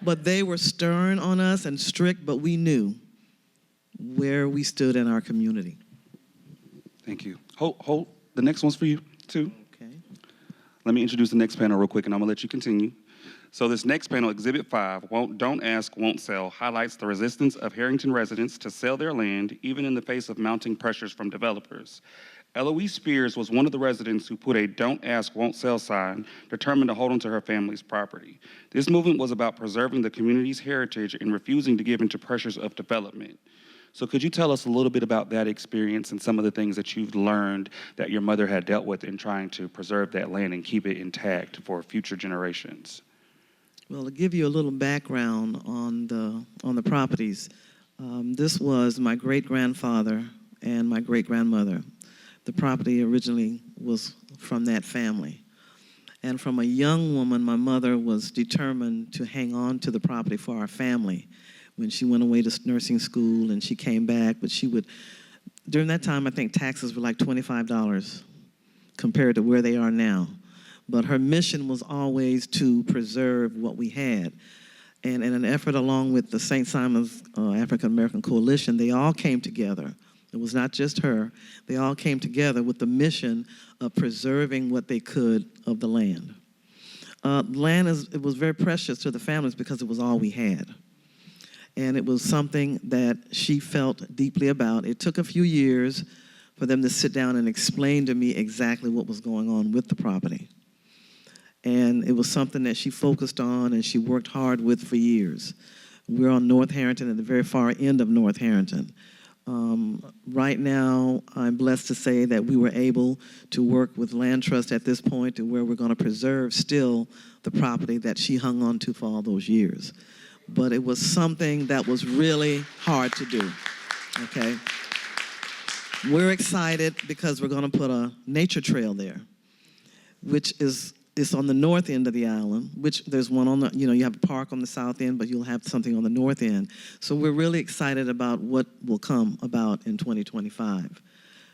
But they were stern on us and strict, but we knew where we stood in our community. Thank you. Hold. The next one's for you, too. Okay. Let me introduce the next panel real quick, and I'm going to let you continue. So this next panel, Exhibit 5, Don't Ask, Won't Sell, highlights the resistance of Harrington residents to sell their land, even in the face of mounting pressures from developers. Eloise Spears was one of the residents who put a Don't Ask, Won't Sell sign, determined to hold on to her family's property. This movement was about preserving the community's heritage and refusing to give into pressures of development. So could you tell us a little bit about that experience and some of the things that you've learned that your mother had dealt with in trying to preserve that land and keep it intact for future generations? Well, to give you a little background on the properties, this was my great-grandfather and my great-grandmother. The property originally was from that family. And from a young woman, my mother was determined to hang on to the property for our family. When she went away to nursing school and she came back, but she would, during that time, I think taxes were like $25 compared to where they are now. But her mission was always to preserve what we had. And in an effort along with the St. Simon's African American Coalition, they all came together. It was not just her. They all came together with the mission of preserving what they could of the land. Land it was very precious to the families because it was all we had. And it was something that she felt deeply about. It took a few years for them to sit down and explain to me exactly what was going on with the property. And it was something that she focused on and she worked hard with for years. We're on North Harrington, at the very far end of North Harrington. Right now, I'm blessed to say that we were able to work with Land Trust at this point to where we're going to preserve still the property that she hung on to for all those years. But it was something that was really hard to do, okay? We're excited because we're going to put a nature trail there, which is on the north end of the island, which there's one on the, you have a park on the south end, but you'll have something on the north end. So we're really excited about what will come about in 2025.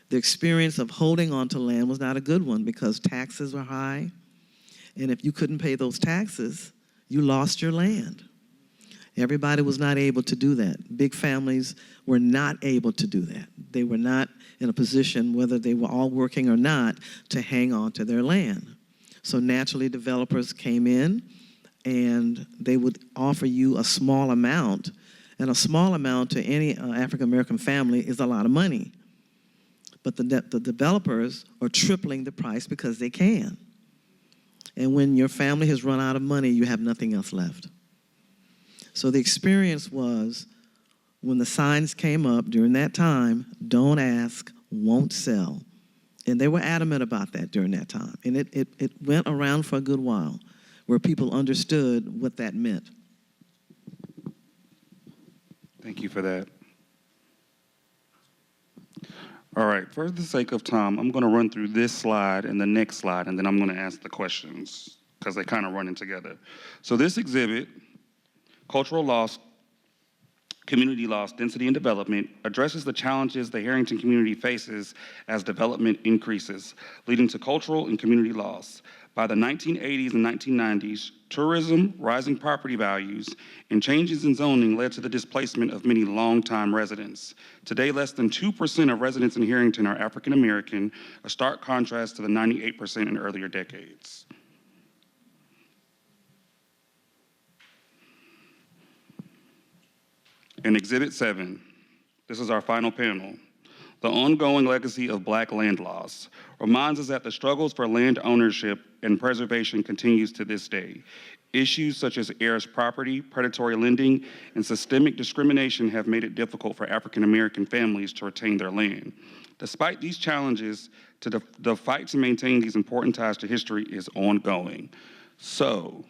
The experience of holding on to land was not a good one because taxes were high. And if you couldn't pay those taxes, you lost your land. Everybody was not able to do that. Big families were not able to do that. They were not in a position, whether they were all working or not, to hang on to their land. So naturally, developers came in and they would offer you a small amount. And a small amount to any African-American family is a lot of money. But the developers are tripling the price because they can. And when your family has run out of money, you have nothing else left. So the experience was, when the signs came up during that time, don't ask, won't sell. And they were adamant about that during that time. And it went around for a good while, where people understood what that meant. Thank you for that. All right, for the sake of time, I'm going to run through this slide and the next slide, and then I'm going to ask the questions because they kind of run in together. So this exhibit, Cultural Loss, Community Loss, Density and Development, addresses the challenges the Harrington community faces as development increases, leading to cultural and community loss. By the 1980s and 1990s, tourism, rising property values, and changes in zoning led to the displacement of many longtime residents. Today, less than 2% of residents in Harrington are African American, a stark contrast to the 98% in earlier decades. In Exhibit 7, this is our final panel. The ongoing legacy of Black land loss reminds us that the struggles for land ownership and preservation continues to this day. Issues such as heirs property, predatory lending, and systemic discrimination have made it difficult for African American families to retain their land. Despite these challenges, the fight to maintain these important ties to history is ongoing. So,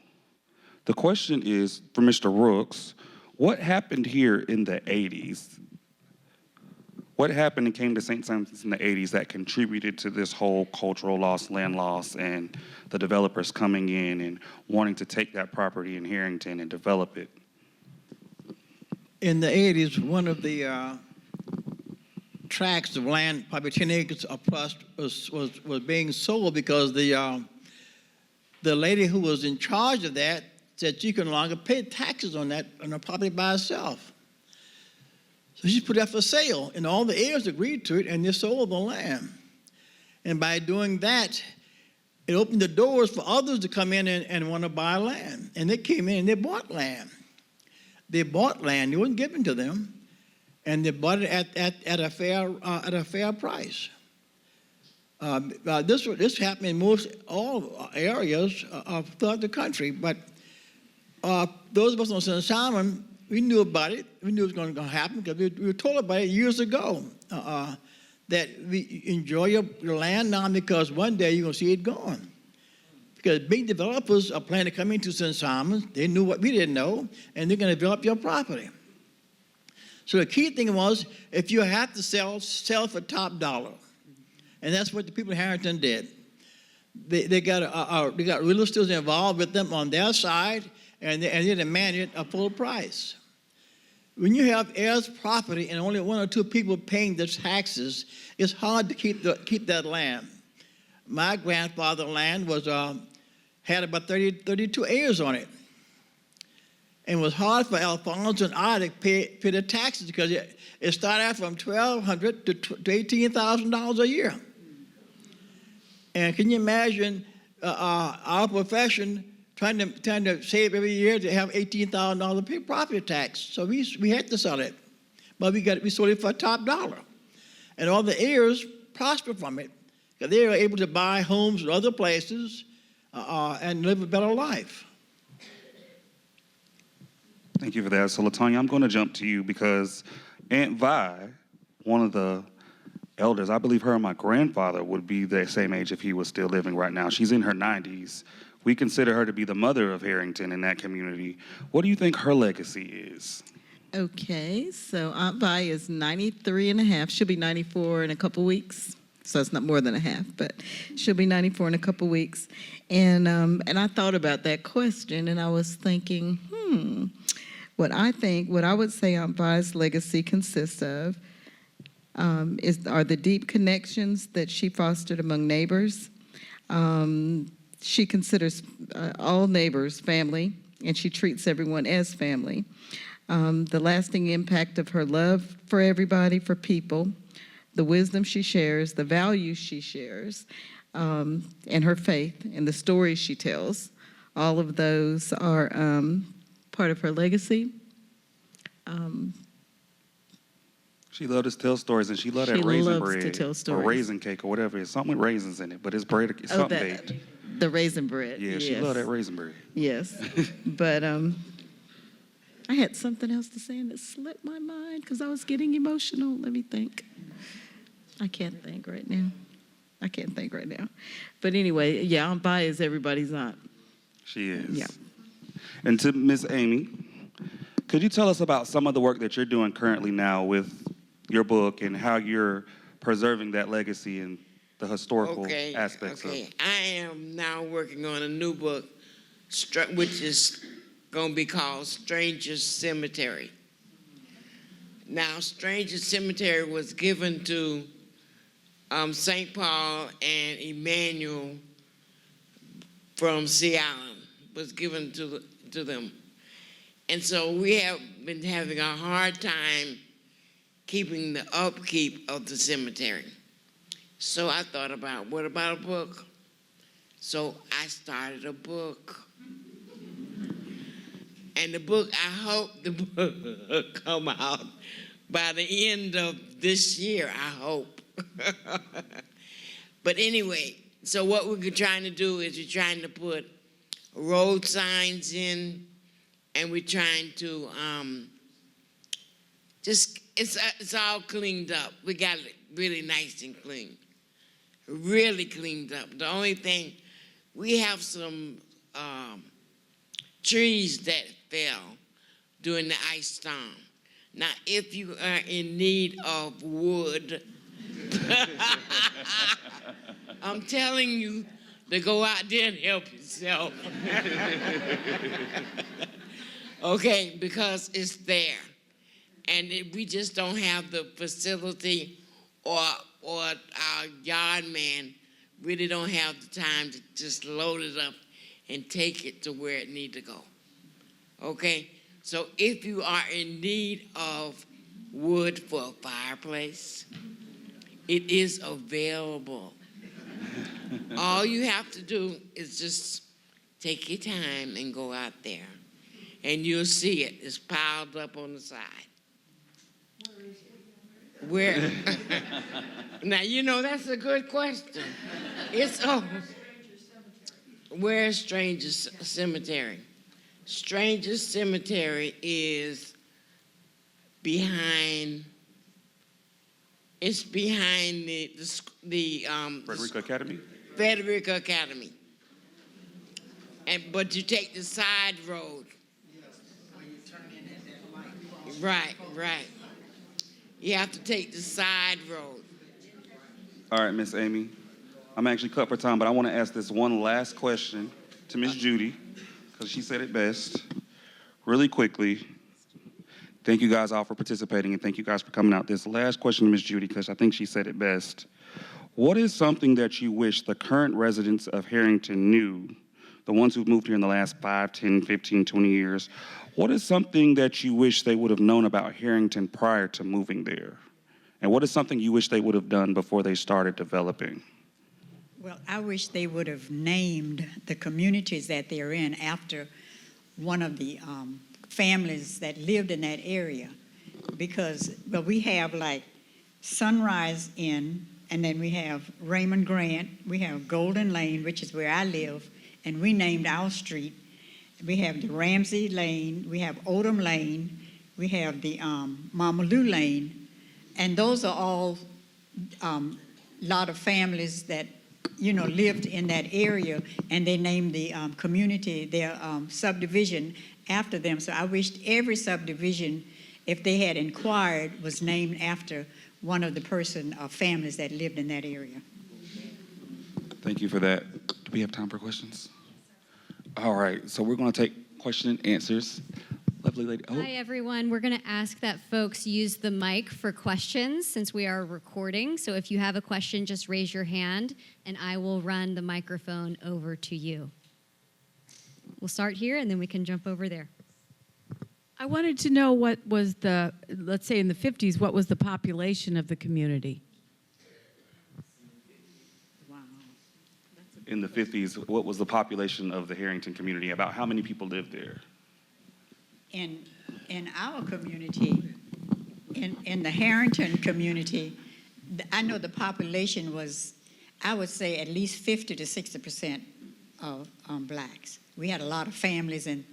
the question is, for Mr. Rooks, what happened here in the 80s? What happened and came to St. Simon's in the 80s that contributed to this whole cultural loss, land loss, and the developers coming in and wanting to take that property in Harrington and develop it? In the 80s, one of the tracts of land, probably 10 acres or plus, was being sold because the lady who was in charge of that said she could no longer pay taxes on the property by herself. So she put that for sale, and all the heirs agreed to it, and they sold the land. And by doing that, it opened the doors for others to come in and want to buy land. And they came in and they bought land. They bought land; it wasn't given to them, and they bought it at a fair price. This happened in all areas throughout the country, but those of us on St. Simon, we knew about it. We knew it was going to happen because we were told about it years ago, that we enjoy your land now because one day you're going to see it gone. Because big developers are planning to come into St. Simon's. They knew what we didn't know, and they're going to develop your property. So the key thing was, if you have to sell for top dollar. And that's what the people in Harrington did. They got real estate involved with them on their side, and they demanded a full price. When you have heirs property and only one or two people paying the taxes, it's hard to keep that land. My grandfather's land had about 32 acres on it. And it was hard for Alphonse and I to pay the taxes because it started out from $1,200 to $18,000 a year. And can you imagine our profession trying to save every year to have $18,000 pay property tax? So we had to sell it, but we sold it for top dollar, and all the heirs prospered from it because they were able to buy homes in other places and live a better life. Thank you for that. So, LaTanya, I'm going to jump to you because Aunt Vi, one of the elders, I believe her and my grandfather would be the same age if he was still living right now. She's in her 90s. We consider her to be the mother of Harrington in that community. What do you think her legacy is? Okay, so Aunt Vi is 93 and a half. She'll be 94 in a couple weeks. So it's not more than a half, but she'll be 94 in a couple weeks. And I thought about that question, and I was thinking, what I would say Aunt Vi's legacy consists of are the deep connections that she fostered among neighbors. She considers all neighbors family, and she treats everyone as family. The lasting impact of her love for everybody, for people, the wisdom she shares, the values she shares, and her faith and the stories she tells, all of those are part of her legacy. She loved to tell stories, and she loved that She raisin loves to bread tell or stories. raisin cake or whatever. It's something with raisins in it, but it's bread. It's something baked. The raisin bread. Yeah, she yes. loved that raisin bread. Yes, but I had something else to say and it slipped my mind because I was getting emotional. Let me think. I can't think right now. But anyway, yeah, Aunt Vi is everybody's aunt. She is. Yeah. And to Miss Amy, could you tell us about some of the work that you're doing currently now with your book and how you're preserving that legacy and the historical aspects of it? I am now working on a new book, which is going to be called Stranger's Cemetery. Now, Stranger's Cemetery was given to St. Paul and Emmanuel from Sea Island, was given to them. And so we have been having a hard time keeping the upkeep of the cemetery. So I thought about, what about a book? So I started a book. And the book, I hope the book will come out by the end of this year, I hope. But anyway, so what we're trying to do is we're trying to put road signs in, and we're trying to it's all cleaned up. We got it really nice and clean, really cleaned up. The only thing, we have some trees that fell during the ice storm. Now, if you are in need of wood, I'm telling you to go out there and help yourself. Okay, because it's there. And we just don't have the facility, or our yard man really don't have the time to just load it up and take it to where it needs to go. Okay? So if you are in need of wood for a fireplace, it is available. All you have to do is just take your time and go out there, and you'll see it. It's piled up on the side. Where? Now, you know, that's a good question. It's where's Stranger's Cemetery? Stranger's Cemetery is behind. It's behind the Frederica Academy? Frederica Academy. But you take the side road. Right. You have to take the side road. All right, Miss Amy. I'm actually cut for time, but I want to ask this one last question to Miss Judy, because she said it best. Really quickly, thank you guys all for participating, and thank you guys for coming out. This last question to Miss Judy, because I think she said it best. What is something that you wish the current residents of Harrington knew, the ones who've moved here in the last 5, 10, 15, 20 years, what is something that you wish they would have known about Harrington prior to moving there? And what is something you wish they would have done before they started developing? Well, I wish they would have named the communities that they're in after one of the families that lived in that area. Because, well, we have like Sunrise Inn, and then we have Raymond Grant, we have Golden Lane, which is where I live, and we named our street. We have the Ramsey Lane, we have Odom Lane, we have the Mama Lou Lane, and those are all lot of families that, you know, lived in that area, and they named the community, their subdivision after them. So I wished every subdivision, if they had inquired, was named after one of the families that lived in that area. Thank you for that. Do we have time for questions? All right, so we're going to take question and answers. Lovely lady. Oh. Hi, everyone. We're going to ask that folks use the mic for questions since we are recording. So if you have a question, just raise your hand, and I will run the microphone over to you. we'll start here and then we can jump over there. I wanted to know what was the, let's say in the 50s, what was the population of the community? In the 50s, what was the population of the Harrington community? About how many people lived there? In our community, in the Harrington community, I know the population was, I would say, at least 50 to 60% of blacks. We had a lot of families, and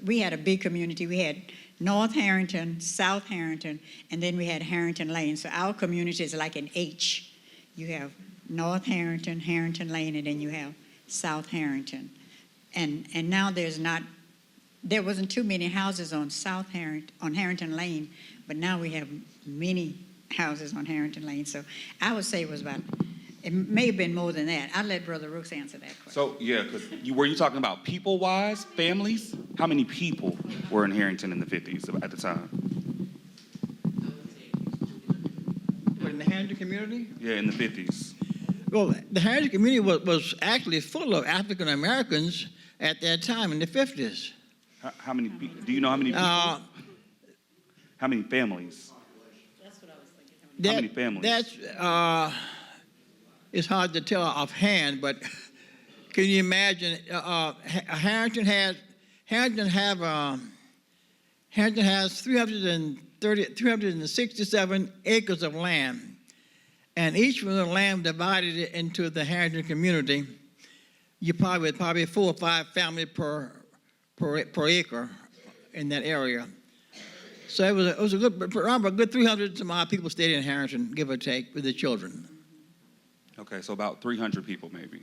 we had a big community. We had North Harrington, South Harrington, and then we had Harrington Lane. So our community is like an H. You have North Harrington, Harrington Lane, and then you have South Harrington. And now there wasn't too many houses on Harrington Lane, but now we have many houses on Harrington Lane. So I would say it may have been more than that. I'll let Brother Rooks answer that question. So, yeah, because were you talking about people-wise, families? How many people were in Harrington in the 50s at the time? In the Harrington community? Yeah, in the 50s. Well, the Harrington community was actually full of African Americans at that time in the 50s. How many? Do you know how many people? How many families? That's what I was thinking. How many families? It's hard to tell offhand, but can you imagine? Harrington has 367 acres of land, and each of the land divided it into the Harrington community. You probably 4 or 5 families per acre in that area. So it was a good 300 some odd people stayed in Harrington, give or take, with their children. Okay, so about 300 people maybe.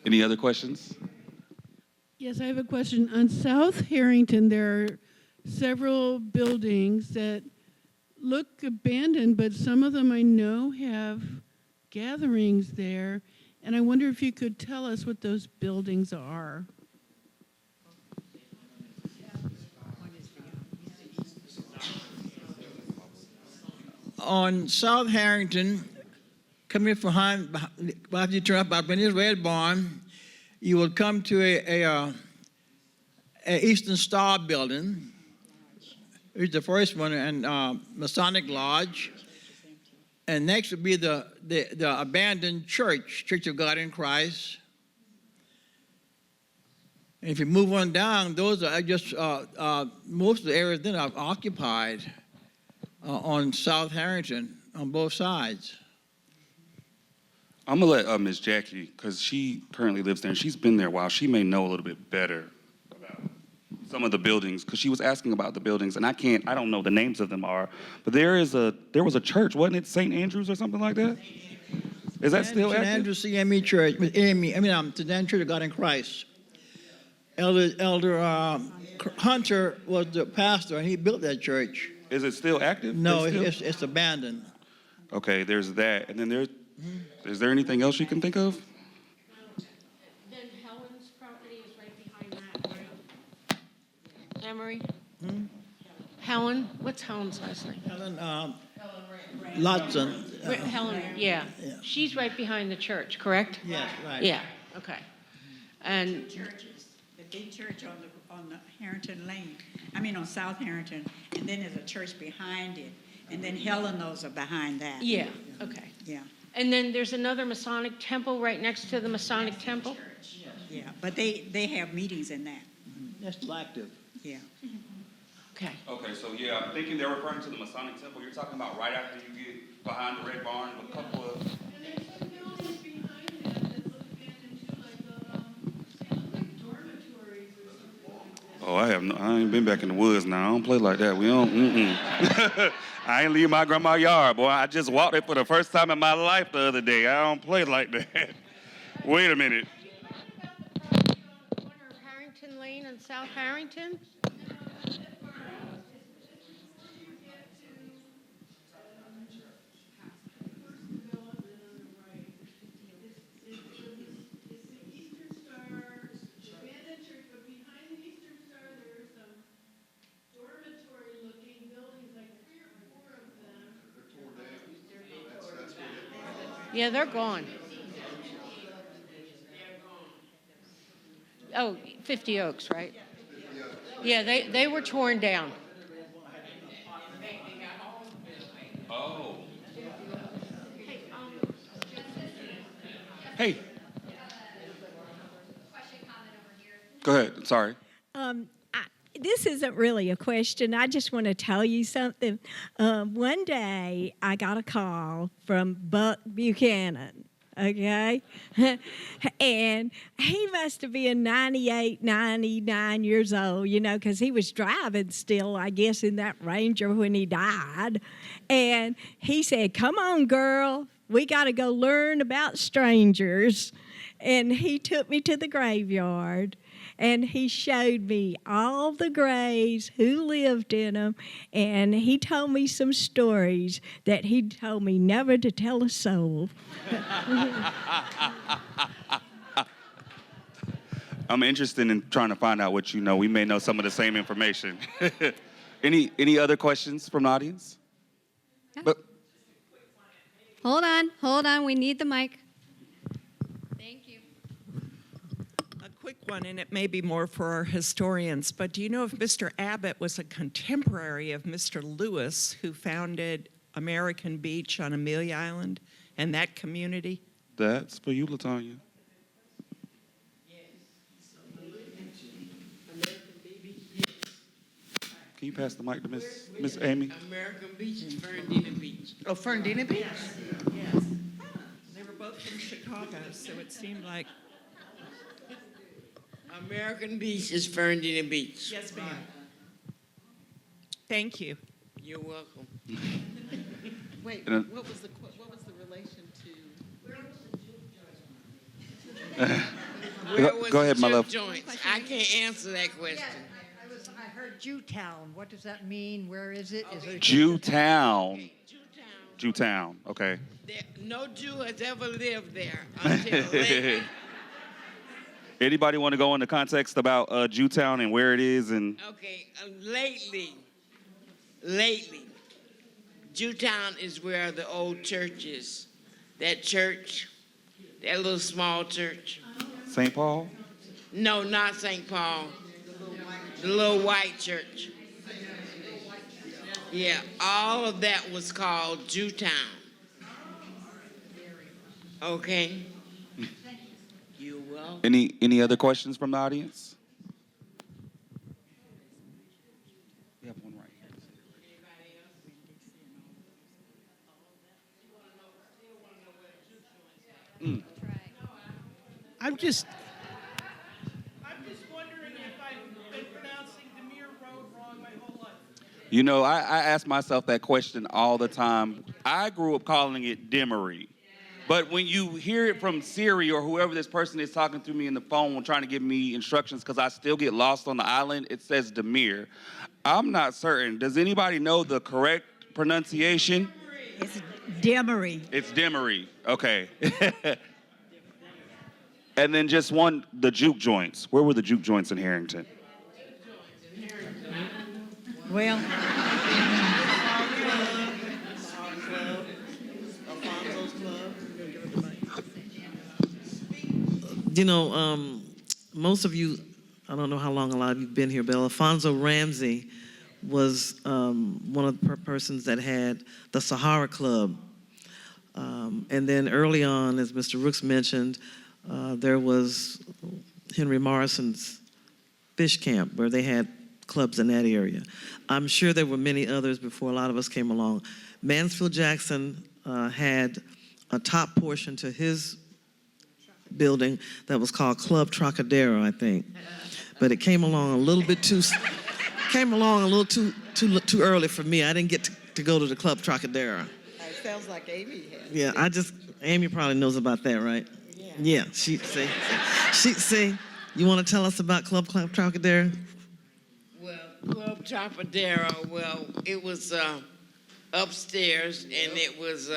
Any other questions? Yes, I have a question. On South Harrington, there are several buildings that look abandoned, but some of them I know have gatherings there. And I wonder if you could tell us what those buildings are. On South Harrington, coming behind, after you turn up by Benny's Red Barn, you will come to a Eastern Star building. It's the first one, and Masonic Lodge. And next would be the abandoned Church of God in Christ. And if you move on down, those are just most of the areas then are occupied on South Harrington on both sides. I'm gonna let Ms. Jackie, because she currently lives there and she's been there a while. She may know a little bit better about some of the buildings, because she was asking about the buildings, and I don't know the names of them are, but there was a church, wasn't it St. Andrews or something like that? Is that still active? St. Andrews CME Church, St. Church of God in Christ. Elder Hunter was the pastor, and he built that church. Is it still active? No, it's abandoned. Okay, there's that, and then is there anything else you can think of? Then Helen's property is right behind that, right? Emery? Helen, what's Helen's last name? Helen Lotson. Helen, yeah. She's right behind the church, correct? Yes, right. Yeah, okay. And Churches, the big church on the Harrington Lane, on South Harrington, and then there's a church behind it, and then Helenos are behind that. yeah, okay. Yeah, And then there's another Masonic temple right next to the Masonic temple? yeah, but they have meetings in that, That's still active. yeah. Okay. Okay, so yeah, I'm thinking they're referring to the Masonic Temple. You're talking about right after you get behind the Red Barn with a couple of... And there's some buildings behind that that look abandoned too, like they look like dormitories or something like that. Oh, I ain't been back in the woods now. I don't play like that. We don't, I ain't leave my grandma's yard, boy. I just walked it for the first time in my life the other day. I don't play like that. Wait a minute. Corner of Harrington Lane and South Harrington? Yeah, they're gone. oh, 50 Oaks, right? Yeah, they were torn down. Oh. Hey. Go ahead. Sorry. This isn't really a question. I just want to tell you something. One day I got a call from Buck Buchanan, okay? And he must have been 98, 99 years old, you know, because he was driving still, I guess, in that Ranger when he died. And he said, "Come on, girl, we got to go learn about strangers." And he took me to the graveyard. And he showed me all the graves, who lived in them, and he told me some stories that he told me never to tell a soul. I'm interested in trying to find out what you know. We may know some of the same information. Any other questions from the audience? Yeah. But Hold on. We need the mic. Thank you. A quick one, and it may be more for our historians, but do you know if Mr. Abbott was a contemporary of Mr. Lewis, who founded American Beach on Amelia Island and that community? that's for you, LaTanya. Can you pass the mic to Miss Amy? American Beach is Fernandina Beach. Oh, Fernandina Beach? Yes. They were both from Chicago, so it seemed like... American Beach is Fernandina Beach. Yes, ma'am. Thank you. You're welcome. Wait, And, what was the relation to? Where was Go ahead, the my juke love. joints? I can't answer that question. I heard Jewtown. What does that mean? Where is it? Is it Jewtown. Jewtown. Okay. No Jew has ever lived there until lately. Anybody want to go into context about Jewtown and where it is and? Okay, lately, Jewtown is where the old church is. That church, that little small church. St. Paul? No, not St. Paul. The little white church. Yeah, all of that was called Jewtown. Okay. You're welcome. Any other questions from the audience? We have one right here. I'm just wondering if I've been pronouncing Demir Road wrong my whole life. You know, I ask myself that question all the time. I grew up calling it Demery. But when you hear it from Siri or whoever this person is talking to me in the phone trying to give me instructions because I still get lost on the island, it says Demir. I'm not certain. Does anybody know the correct pronunciation? It's Demery. It's Demery. Okay. And then just the juke joints. Where were the juke joints in Harrington? Well, You know, most of you, I don't know how long a lot of you have been here, but Alfonso Ramsey was one of the persons that had the Sahara Club. And then early on, as Mr. Rooks mentioned, there was Henry Morrison's fish camp where they had clubs in that area. I'm sure there were many others before a lot of us came along. Mansfield Jackson had a top portion to his building that was called Club Trocadero, I think. But it came along a little bit too early for me. I didn't get to go to the Club Trocadero. It sounds like Amy had. Yeah, Amy probably knows about that, right? Yeah, she you want to tell us about Club Trocadero? Well, Club Trocadero, well, it was upstairs, and it was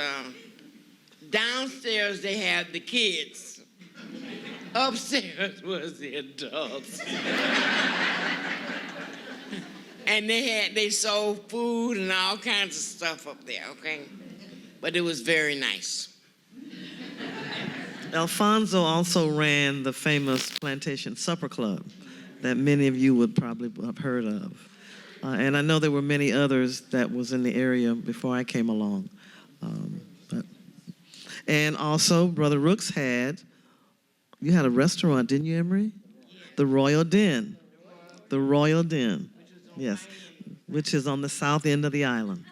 downstairs they had the kids. Upstairs was the adults. And they sold food and all kinds of stuff up there, okay? But it was very nice. Alfonso also ran the famous Plantation Supper Club that many of you would probably have heard of. And I know there were many others that was in the area before I came along. And also, Brother Rooks you had a restaurant, didn't you, Emery? The Royal Den. The Royal Den, yes, which is on the south end of the island.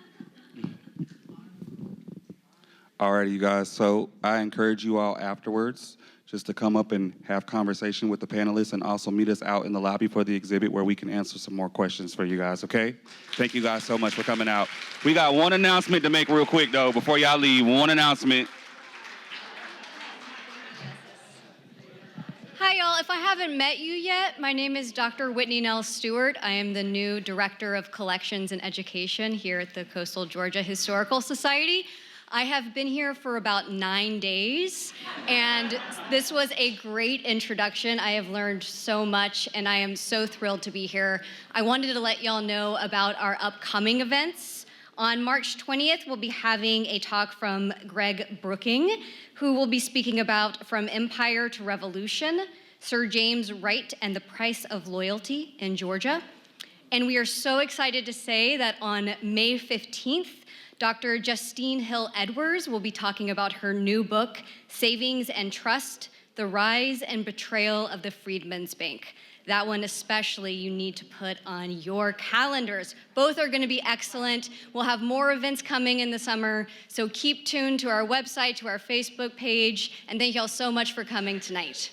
All right, you guys. So I encourage you all afterwards just to come up and have conversation with the panelists and also meet us out in the lobby for the exhibit where we can answer some more questions for you guys, okay? Thank you guys so much for coming out. We got one announcement to make real quick, though, before y'all leave. One announcement. Hi, y'all. If I haven't met you yet, my name is Dr. Whitney Nell Stewart. I am the new Director of Collections and Education here at the Coastal Georgia Historical Society. I have been here for about 9 days, and this was a great introduction. I have learned so much, and I am so thrilled to be here. I wanted to let y'all know about our upcoming events. On March 20th, we'll be having a talk from Greg Brooking, who will be speaking about From Empire to Revolution, Sir James Wright and the Price of Loyalty in Georgia. And we are so excited to say that on May 15th, Dr. Justine Hill Edwards will be talking about her new book, Savings and Trust, The Rise and Betrayal of the Freedmen's Bank. That one especially you need to put on your calendars. Both are going to be excellent. We'll have more events coming in the summer, so keep tuned to our website, to our Facebook page, and thank y'all so much for coming tonight.